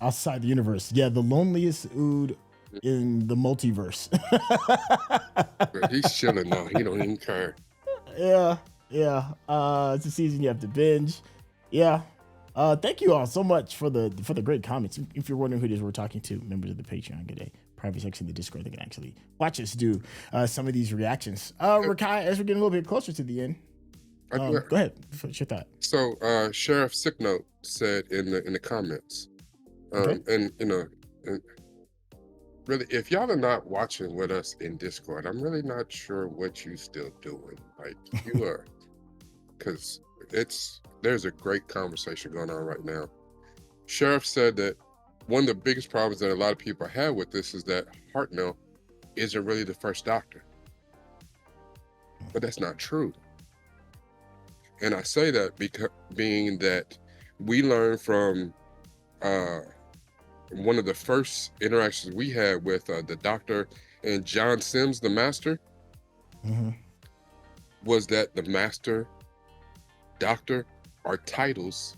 outside the universe. Yeah, the loneliest Ood in the multiverse. He's chilling now. He don't even care. Yeah. It's a season you have to binge. Yeah. Thank you all so much for the great comments. If you're wondering who it is we're talking to, members of the Patreon, get a private section of the Discord that can actually watch us do some of these reactions. Rekkai, as we're getting a little bit closer to the end, go ahead. What's your thought? So Sheriff Sick Note said in the comments, and you know, really, if y'all are not watching with us in Discord, I'm really not sure what you still doing. Like you are, because there's a great conversation going on right now. Sheriff said that one of the biggest problems that a lot of people have with this is that Hartnell isn't really the first Doctor. But that's not true. And I say that because being that we learned from one of the first interactions we had with the Doctor and John Sims, the Master, was that the Master, Doctor are titles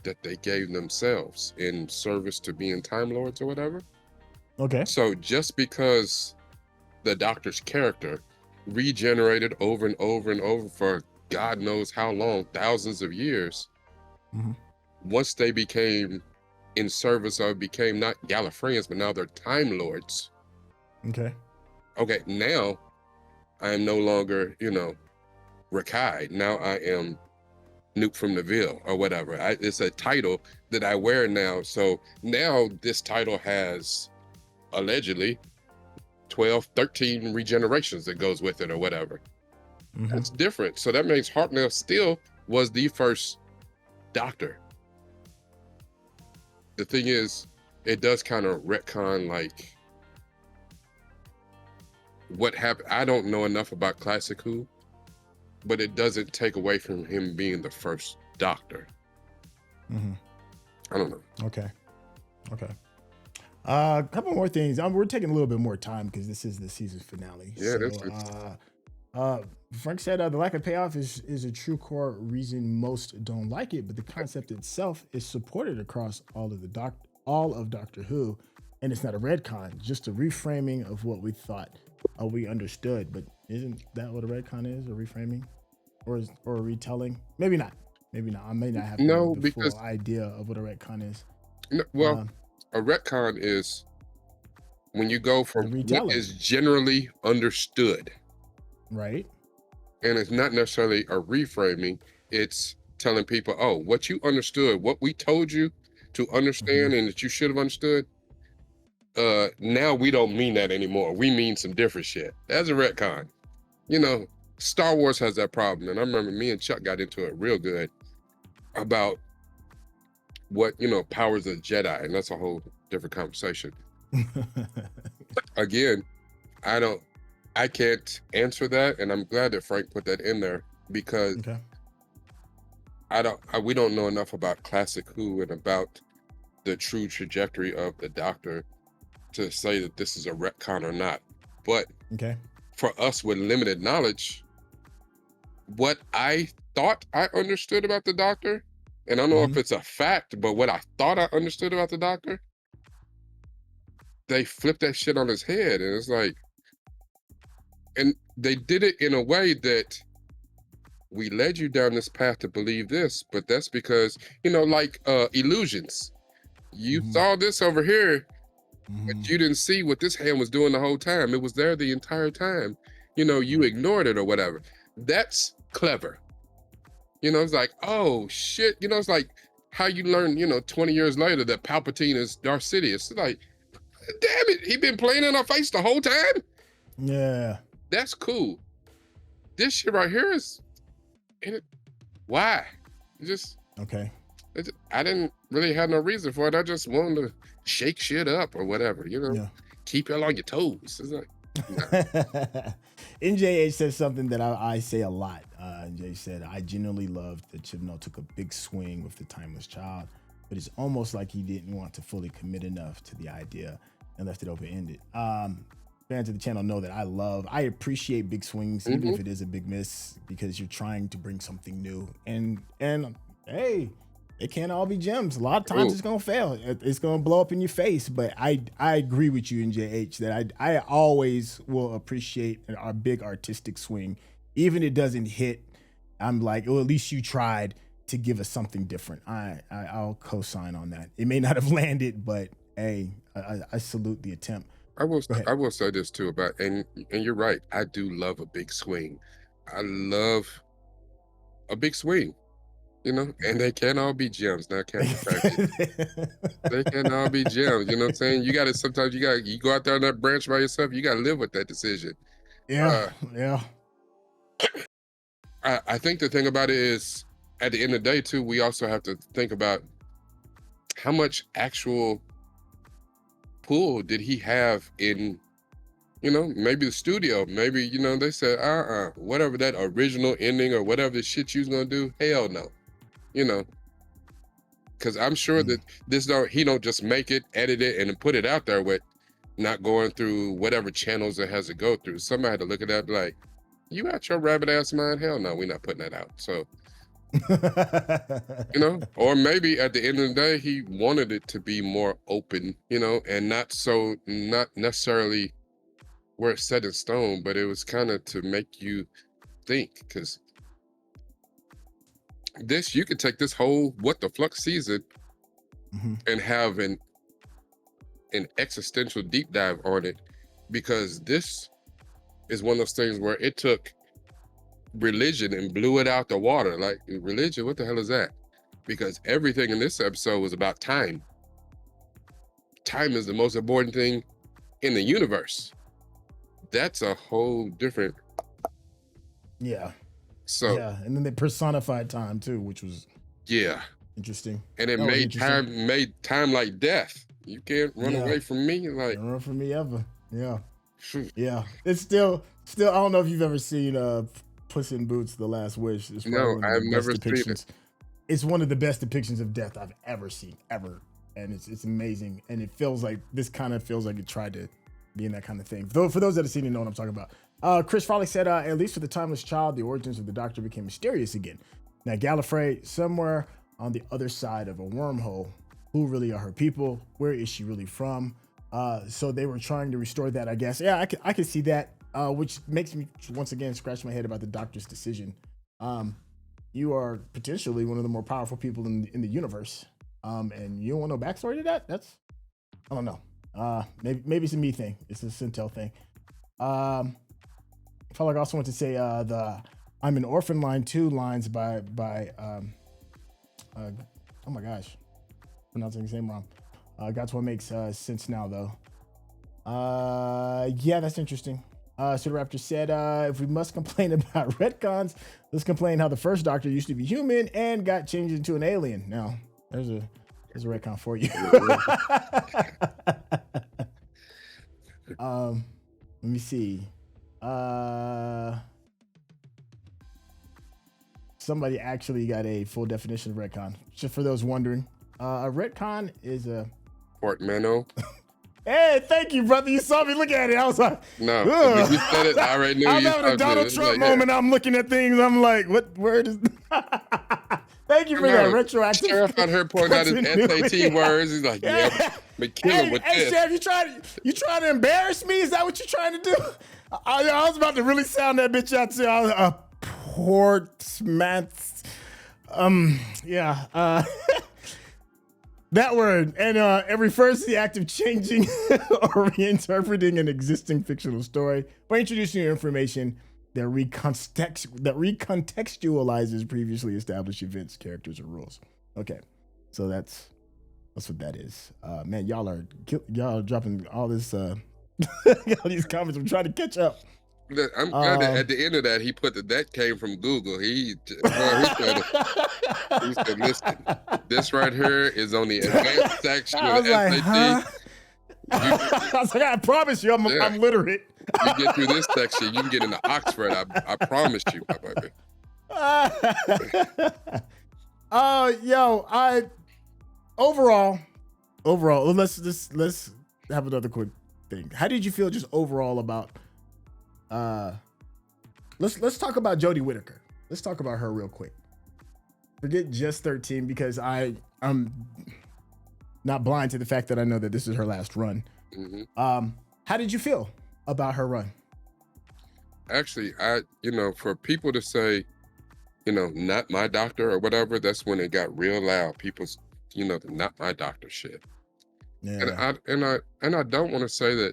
that they gave themselves in service to being Time Lords or whatever. Okay. So just because the Doctor's character regenerated over and over and over for God knows how long, thousands of years, once they became in service or became not Gallifreyans, but now they're Time Lords. Okay, now I am no longer, you know, Rekkai. Now I am Nuke from the Ville or whatever. It's a title that I wear now. So now this title has allegedly 12, 13 regenerations that goes with it or whatever. That's different. So that means Hartnell still was the first Doctor. The thing is, it does kind of retcon like what happened. I don't know enough about Classic Who, but it doesn't take away from him being the first Doctor. I don't know. Okay. A couple more things. We're taking a little bit more time because this is the season finale. Yeah, Frank said the lack of payoff is a true core reason most don't like it, but the concept itself is supported across all of Doctor Who, and it's not a retcon, just a reframing of what we thought we understood. But isn't that what a retcon is? A reframing, or a retelling? Maybe not. I may not have the full idea of what a retcon is. No, well, a retcon is when you go from what is generally understood. Right. And it's not necessarily a reframing. It's telling people, oh, what you understood, what we told you, to understand and that you should have understood. Now we don't mean that anymore. We mean some different shit. That's a retcon. You know, Star Wars has that problem. And I remember me and Chuck got into it real good about what, you know, powers of Jedi. And that's a whole different conversation. Again, I can't answer that. And I'm glad that Frank put that in there because we don't know enough about classic Who and about the true trajectory of the Doctor to say that this is a retcon or not. But for us with limited knowledge, what I thought I understood about the Doctor, and I don't know if it's a fact, but what I thought I understood about the Doctor, they flipped that shit on his head. And it's like, and they did it in a way that we led you down this path to believe this, but that's because, you know, like illusions. You saw this over here, but you didn't see what this hand was doing the whole time. It was there the entire time. You know, you ignored it or whatever. That's clever. You know, it's like, oh shit. You know, it's like how you learn, you know, 20 years later that Palpatine is Darth Sidious. It's like, damn it, he been playing in our face the whole time? Yeah. That's cool. This shit right here is, why? Just I didn't really have no reason for it. I just wanted to shake shit up or whatever, you know, keep you on your toes. It's like, NJH says something that I say a lot. NJ said, I genuinely loved that Chibnall took a big swing with the Timeless Child, but it's almost like he didn't want to fully commit enough to the idea and left it open-ended. Fans of the channel know that I appreciate big swings, even if it is a big miss, because you're trying to bring something new. And hey, it can't all be gems. A lot of times it's gonna fail. It's gonna blow up in your face. But I agree with you, NJH, that I always will appreciate our big artistic swing, even if it doesn't hit. I'm like, well, at least you tried to give us something different. I'll co-sign on that. It may not have landed, but hey, I salute the attempt. I will say this too about, and you're right. I do love a big swing. I love a big swing, you know, and they can't all be gems. Now, can't they can't all be gems. You know what I'm saying? You got to, sometimes you go out there on that branch by yourself. You got to live with that decision. Yeah. I think the thing about it is, at the end of the day too, we also have to think about how much actual pull did he have in, you know, maybe the studio, maybe, you know, they said, whatever that original ending or whatever the shit you was gonna do, hell no, you know, because I'm sure that he don't just make it, edit it, and then put it out there with not going through whatever channels it has to go through. Somebody had to look at that like, you out your rabbit ass mind? Hell no, we're not putting that out. So, you know, or maybe at the end of the day, he wanted it to be more open, you know, and not necessarily where it's set in stone, but it was kind of to make you think, because you could take this whole What the Flux season and have an existential deep dive on it, because this is one of those things where it took religion and blew it out the water. Like, religion, what the hell is that? Because everything in this episode was about time. Time is the most important thing in the universe. That's a whole different. So and then they personified time too, which was interesting. And it made time like death. You can't run away from me. Like, don't run from me ever. It's still I don't know if you've ever seen Puss in Boots: The Last Wish. No, I've never seen it. It's one of the best depictions of death I've ever seen, ever. And it's amazing. And it feels like, this kind of feels like it tried to be in that kind of thing. For those that have seen it, know what I'm talking about. Chris Frolic said, at least for the Timeless Child, the origins of the Doctor became mysterious again. Now, Gallifrey, somewhere on the other side of a wormhole. Who really are her people? Where is she really from? So they were trying to restore that, I guess. Yeah, I can see that, which makes me once again scratch my head about the Doctor's decision. You are potentially one of the more powerful people in the universe, and you don't want no backstory to that? That's, I don't know. Maybe it's a me thing. It's a Syntell thing. I felt like I also want to say the "I'm an Orphan" line 2 lines by oh my gosh, pronouncing his name wrong. That's what makes sense now, though. Yeah, that's interesting. Raptor said, if we must complain about retcons, let's complain how the first Doctor used to be human and got changed into an alien. Now, there's a retcon for you. Let me see. Somebody actually got a full definition of retcon. Just for those wondering, a retcon is a portmanteau. Hey, thank you, brother. You saw me look at it. I was like, no, when you said it, I already knew I was you having a Donald it. Trump Like, moment. I'm looking at things. I'm like, what word is Thank you for that retroactive. Sheriff out here pointing out his SAT words. He's like, yeah, but kill him with this. Sheriff, you trying to embarrass me? Is that what you're trying to do? I was about to really sound that bitch out too. I was Portsmouth. Yeah. That word, and it refers to the act of changing or reinterpreting an existing fictional story by introducing new information that recontextualizes previously established events, characters, or rules. Okay, so that's what that is. Man, y'all are dropping all this, all these comments. I'm trying to catch up. I'm glad that at the end of that he put that came from Google. He said, listen, this right here is on the advanced section of the SAT. Huh? I was like, I promise you, I'm literate. You get through this section, you can get into Oxford. I promise you, my baby. Overall, let's have another quick thing. How did you feel just overall about? Let's talk about Jodie Whittaker. Let's talk about her real quick. Forget just 13 because I'm not blind to the fact that I know that this is her last run. Mm-hmm. How did you feel about her run? Actually, for people to say, not my doctor or whatever, that's when it got real loud. People's, the not my doctor shit. Yeah. And I don't want to say that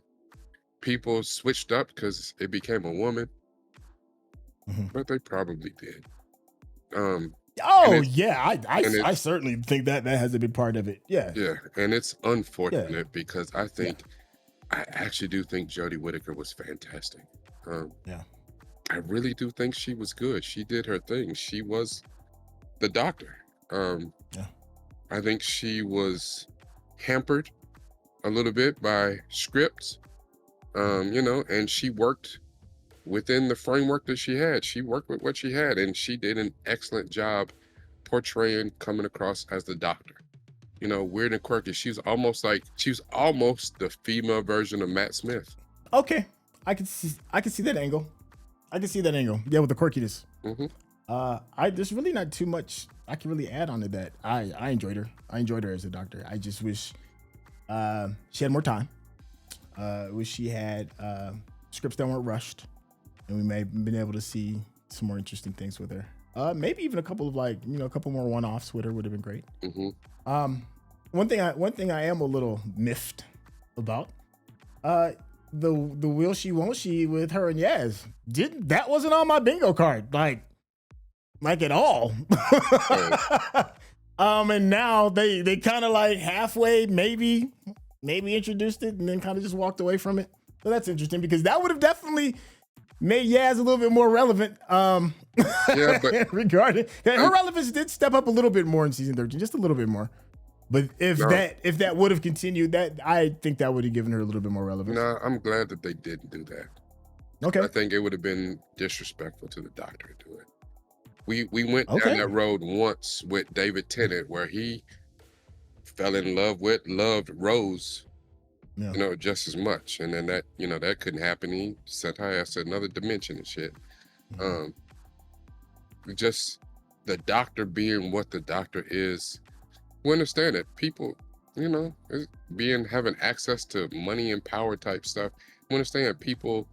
people switched up because it became a woman, but they probably did. I certainly think that has a big part of it. Yeah. Yeah, and it's unfortunate because I actually do think Jodie Whittaker was fantastic. I really do think she was good. She did her thing. She was the doctor. I think she was hampered a little bit by scripts, and she worked within the framework that she had. She worked with what she had, and she did an excellent job coming across as the doctor. Weird and quirky. She was almost the female version of Matt Smith. Okay, I can see that angle. Yeah, with the quirkiness. There's really not too much I can really add on to that. I enjoyed her. I enjoyed her as a doctor. I just wish she had more time. Wish she had scripts that weren't rushed, and we may have been able to see some more interesting things with her. Maybe even a couple of a couple more one-offs with her would have been great. One thing I am a little miffed about, the will she won't she with her and Yaz. That wasn't on my bingo card, like at all. And now they kind of like halfway maybe introduced it and then kind of just walked away from it. So that's interesting because that would have definitely made Yaz a little bit more relevant. Regarding her relevance did step up a little bit more in season 13, just a little bit more. But if that would have continued, that I think that would have given her a little bit more relevance. No, I'm glad that they didn't do that. Okay. I think it would have been disrespectful to the doctor to do it. We went down that road once with David Tennant where he fell in love loved Rose, just as much. And then that couldn't happen. He sent her ass to another dimension and shit. Just the doctor being what the doctor is. We understand it. People, having access to money and power type stuff. We understand people.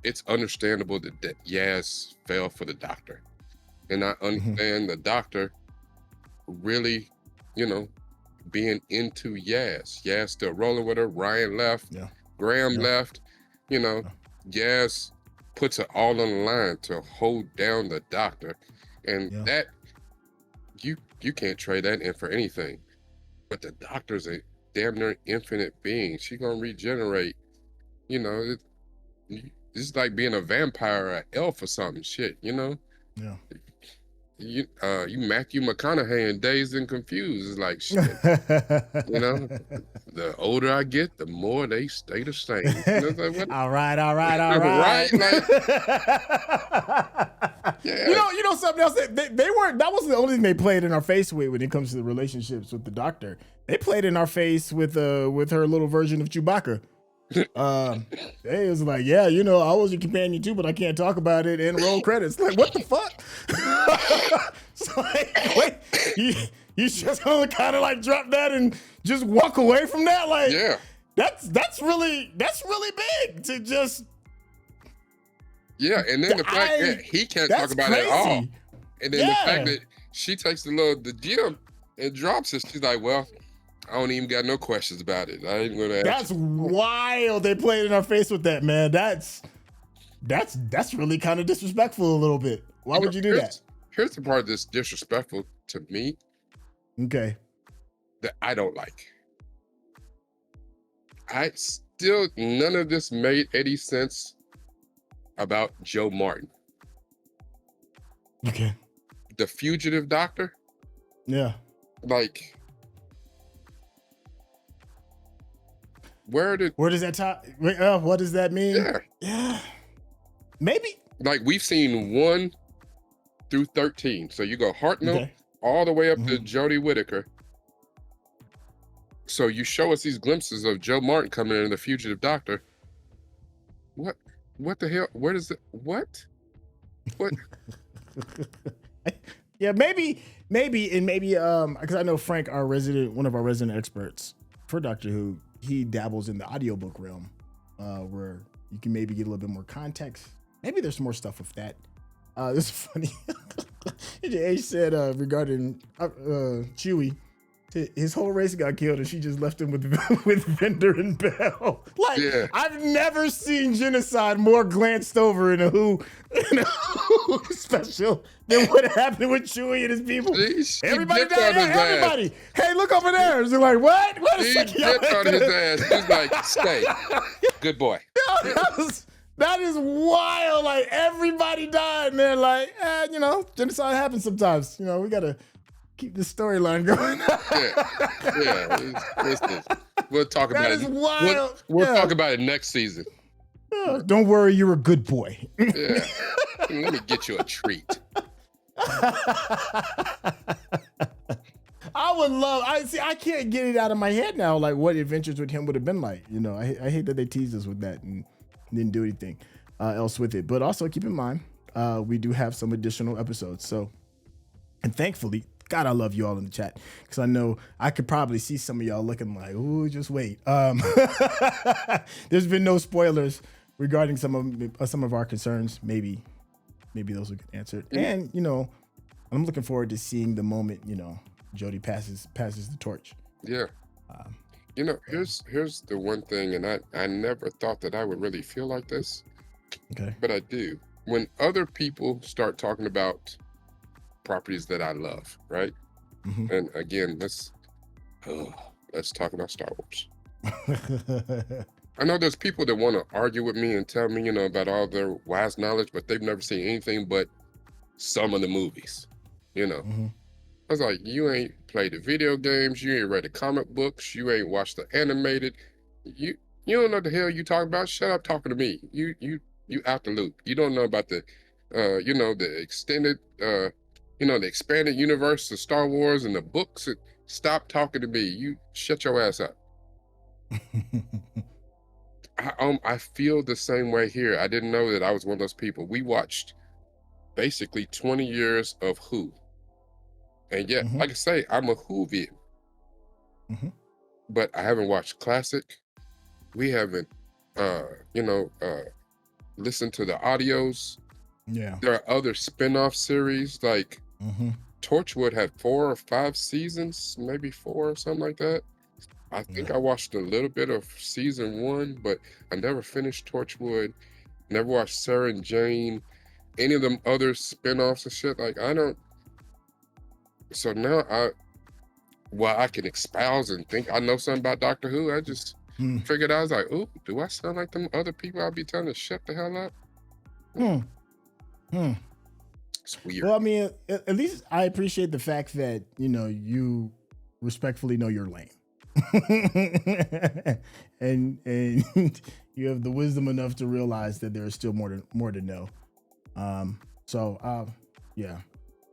It's understandable that Yaz fell for the doctor. And I understand the doctor really, being into Yaz. Yaz still rolling with her. Ryan left. Graham left. Yaz puts it all on the line to hold down the doctor. And that, you can't trade that in for anything. But the Doctor's a damn near infinite being. She gonna regenerate. You know, it's like being a vampire or an elf or something. Shit, you know. Yeah. You Matthew McConaughey and Dazed and Confused is like shit. You know, the older I get, the more they stay the same. You know, like, what? All right. Right? Like, yeah. You know something else? They weren't. That wasn't the only thing they played in our face with when it comes to the relationships with the Doctor. They played in our face with her little version of Chewbacca. It was like, yeah, you know, I was your companion too, but I can't talk about it and roll credits. Like, what the fuck? It's like, wait, you just gonna kind of like drop that and just walk away from that? Like, yeah, that's really big to just. Yeah, and then the fact that he can't talk about it at all, and then the fact that she takes the gem and drops it, she's like, well, I don't even got no questions about it. I ain't gonna ask. That's wild. They played in our face with that, man. That's really kind of disrespectful a little bit. Why would you do that? Here's the part that's disrespectful to me. Okay. That I don't like. None of this made any sense about Joe Martin. Okay. The fugitive Doctor. Yeah. Like, where does that top? What does that mean? Yeah. Maybe. Like, we've seen 1 through 13. So you go Hartnell all the way up to Jodie Whittaker. So you show us these glimpses of Joe Martin coming in, the fugitive Doctor. What the hell? Where does it? What? Yeah, maybe, because I know Frank, one of our resident experts for Doctor Who, he dabbles in the audiobook realm, where you can maybe get a little bit more context. Maybe there's more stuff with that. This is funny. H said regarding Chewie, his whole race got killed, and she just left him with Vendor and Bell. Like, I've never seen genocide more glanced over in a Who special than what happened with Chewie and his people. Everybody died. Everybody. Hey, look over there. They're like, what? What He dipped on his ass. He's like, stay. Good boy. That is wild. Like, everybody died, and they're like, genocide happens sometimes. You know, we gotta keep the storyline going. Listen, we'll talk about it. Wild. We'll talk about it next season. Don't worry, you're a good boy. Yeah. Let me get you a treat. I would love. I can't get it out of my head now. Like, what Adventures with him would have been like. You know, I hate that they teased us with that and didn't do anything else with it. But also keep in mind, we do have some additional episodes. So, and thankfully, God, I love you all in the chat, because I know I could probably see some of y'all looking like, ooh, just wait. There's been no spoilers regarding some of our concerns. Maybe those will get answered. And I'm looking forward to seeing the moment Jodie passes the torch. Yeah. Here's the one thing, and I never thought that I would really feel like this. Okay. But I do. When other people start talking about properties that I love, right? Mm-hmm. And again, let's talk about Star Wars. I know there's people that want to argue with me and tell me, about all their wise knowledge, but they've never seen anything but some of the movies, Mm-hmm. I was like, you ain't played the video games, you ain't read the comic books, you ain't watched the animated, you don't know what the hell you talking about. Shut up talking to me. You out the loop. You don't know about the the extended the expanded universe of Star Wars and the books. Stop talking to me. You shut your ass up. I feel the same way here. I didn't know that I was one of those people. We watched basically 20 years of Who. And yet, like I say, I'm a Whovian. Mm-hmm. But I haven't watched Classic. We haven't, listened to the audios. Yeah. There are other spin-off series, like Torchwood had 4 or 5 seasons, maybe 4 or something like that. I think I watched a little bit of season 1, but I never finished Torchwood. Never watched Sarah and Jane, any of them other spin-offs and shit. Like, I don't. So now well, I can espouse and think I know something about Doctor Who. I just figured I was like, ooh, do I sound like them other people I'll be telling to shut the hell up? It's weird. Well, I mean, at least I appreciate the fact that, you know, you respectfully know your lane. and you have the wisdom enough to realize that there is still more to know. Yeah,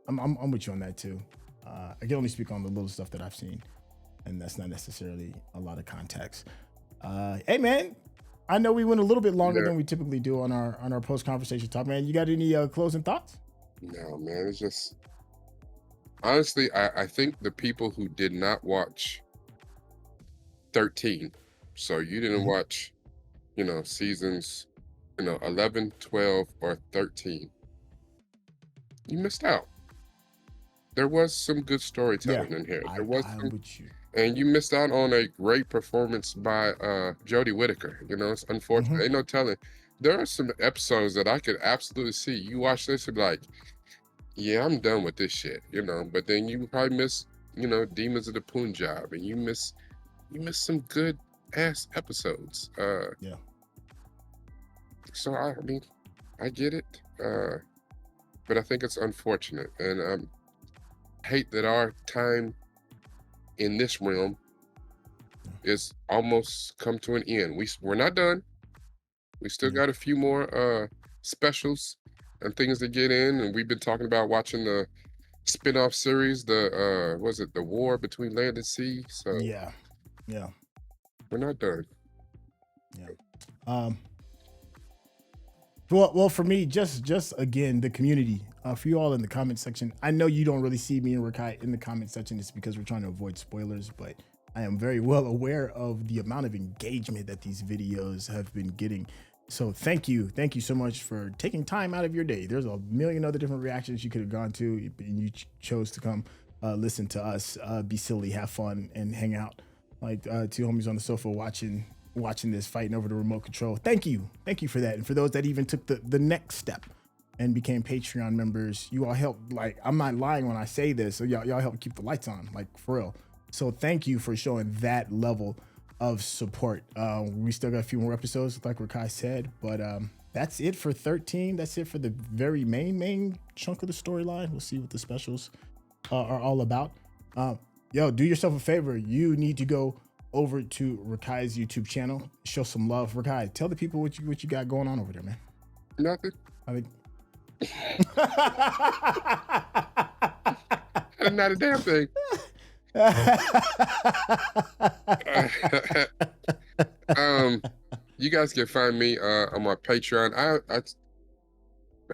I'm with you on that too. I can only speak on the little stuff that I've seen, and that's not necessarily a lot of context. Hey man, I know we went a little bit longer than we typically do on our post conversation talk. Man, you got any closing thoughts? No, man, it's just honestly, I think the people who did not watch 13, so you didn't watch, you know, seasons, you know, 11, 12, or 13, you missed out. There was some good storytelling in here. There was some, with you. and you missed out on a great performance by Jodie Whittaker. You know, it's unfortunate. Ain't no telling. There are some episodes that I could absolutely see. You watch this and be like, yeah, I'm done with this shit, you know. But then you probably miss, you know, Demons of the Punjab, and you miss some good ass episodes. Yeah. So I mean, I get it, but I think it's unfortunate, and hate that our time in this realm is almost come to an end. We're not done. We still got a few more specials and things to get in, and we've been talking about watching the spin-off series, the was it the War Between Land and Sea? So yeah, we're not done. Well, for me, just again, the community. For you all in the comment section, I know you don't really see me and Rekkai in the comment section. It's because we're trying to avoid spoilers, but I am very well aware of the amount of engagement that these videos have been getting. So thank you so much for taking time out of your day. There's a million other different reactions you could have gone to, and you chose to come listen to us be silly, have fun, and hang out like two homies on the sofa watching this, fighting over the remote control. Thank you for that. And for those that even took the next step and became Patreon members, you all helped. Like, I'm not lying when I say this. So y'all helped keep the lights on, like, for real. So thank you for showing that level of support. We still got a few more episodes, like Rekkai said, but that's it for 13. That's it for the very main chunk of the storyline. We'll see what the specials are all about. Yo, do yourself a favor. You need to go over to Rekkai's YouTube channel, show some love. Rekkai, tell the people what you got going on over there, man. Nothing. I mean, not a damn thing. You guys can find me on my Patreon. I a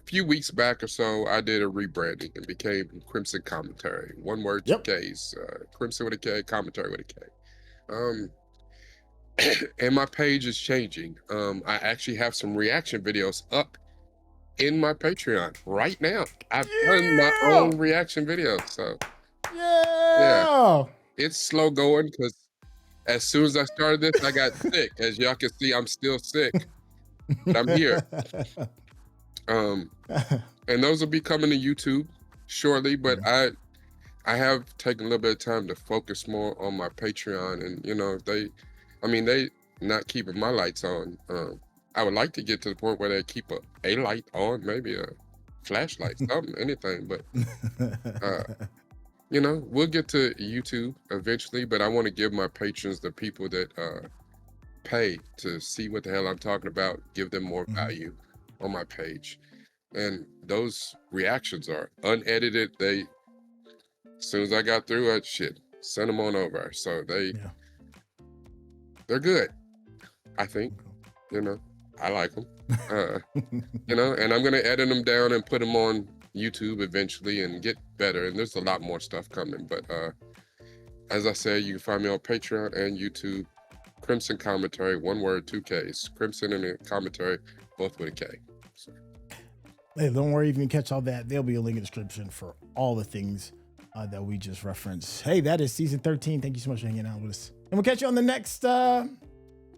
few weeks back or so, I did a rebranding and became Crimson Commentary. One word, two K's. Crimson with a K, commentary with a K. And my page is changing. I actually have some reaction videos up in my Patreon right now. I've done my own reaction videos, so yeah, it's slow going because as soon as I started this, I got sick. As y'all can see, I'm still sick, but I'm here. And those will be coming to YouTube shortly, but I have taken a little bit of time to focus more on my Patreon, and you know, they not keeping my lights on. I would like to get to the point where they keep a light on, maybe a flashlight, something, anything, but you know, we'll get to YouTube eventually, but I want to give my patrons, the people that pay to see what the hell I'm talking about, give them more value on my page. And those reactions are unedited. As soon as I got through it, send them on over. So they're good, I think. You know, I like them. You know, and I'm gonna edit them down and put them on YouTube eventually and get better. And there's a lot more stuff coming. But as I said, you can find me on Patreon and YouTube. Crimson Commentary, one word, two K's. Crimson and a Commentary, both with a K. So. Hey, don't worry, you can catch all that. There'll be a link in the description for all the things that we just referenced. Hey, that is season 13. Thank you so much for hanging out with us. And we'll catch you on the next, I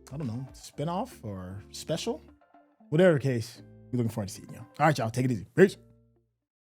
don't know, spinoff or special. Whatever the case, we're looking forward to seeing you. All right, y'all, take it easy. Peace.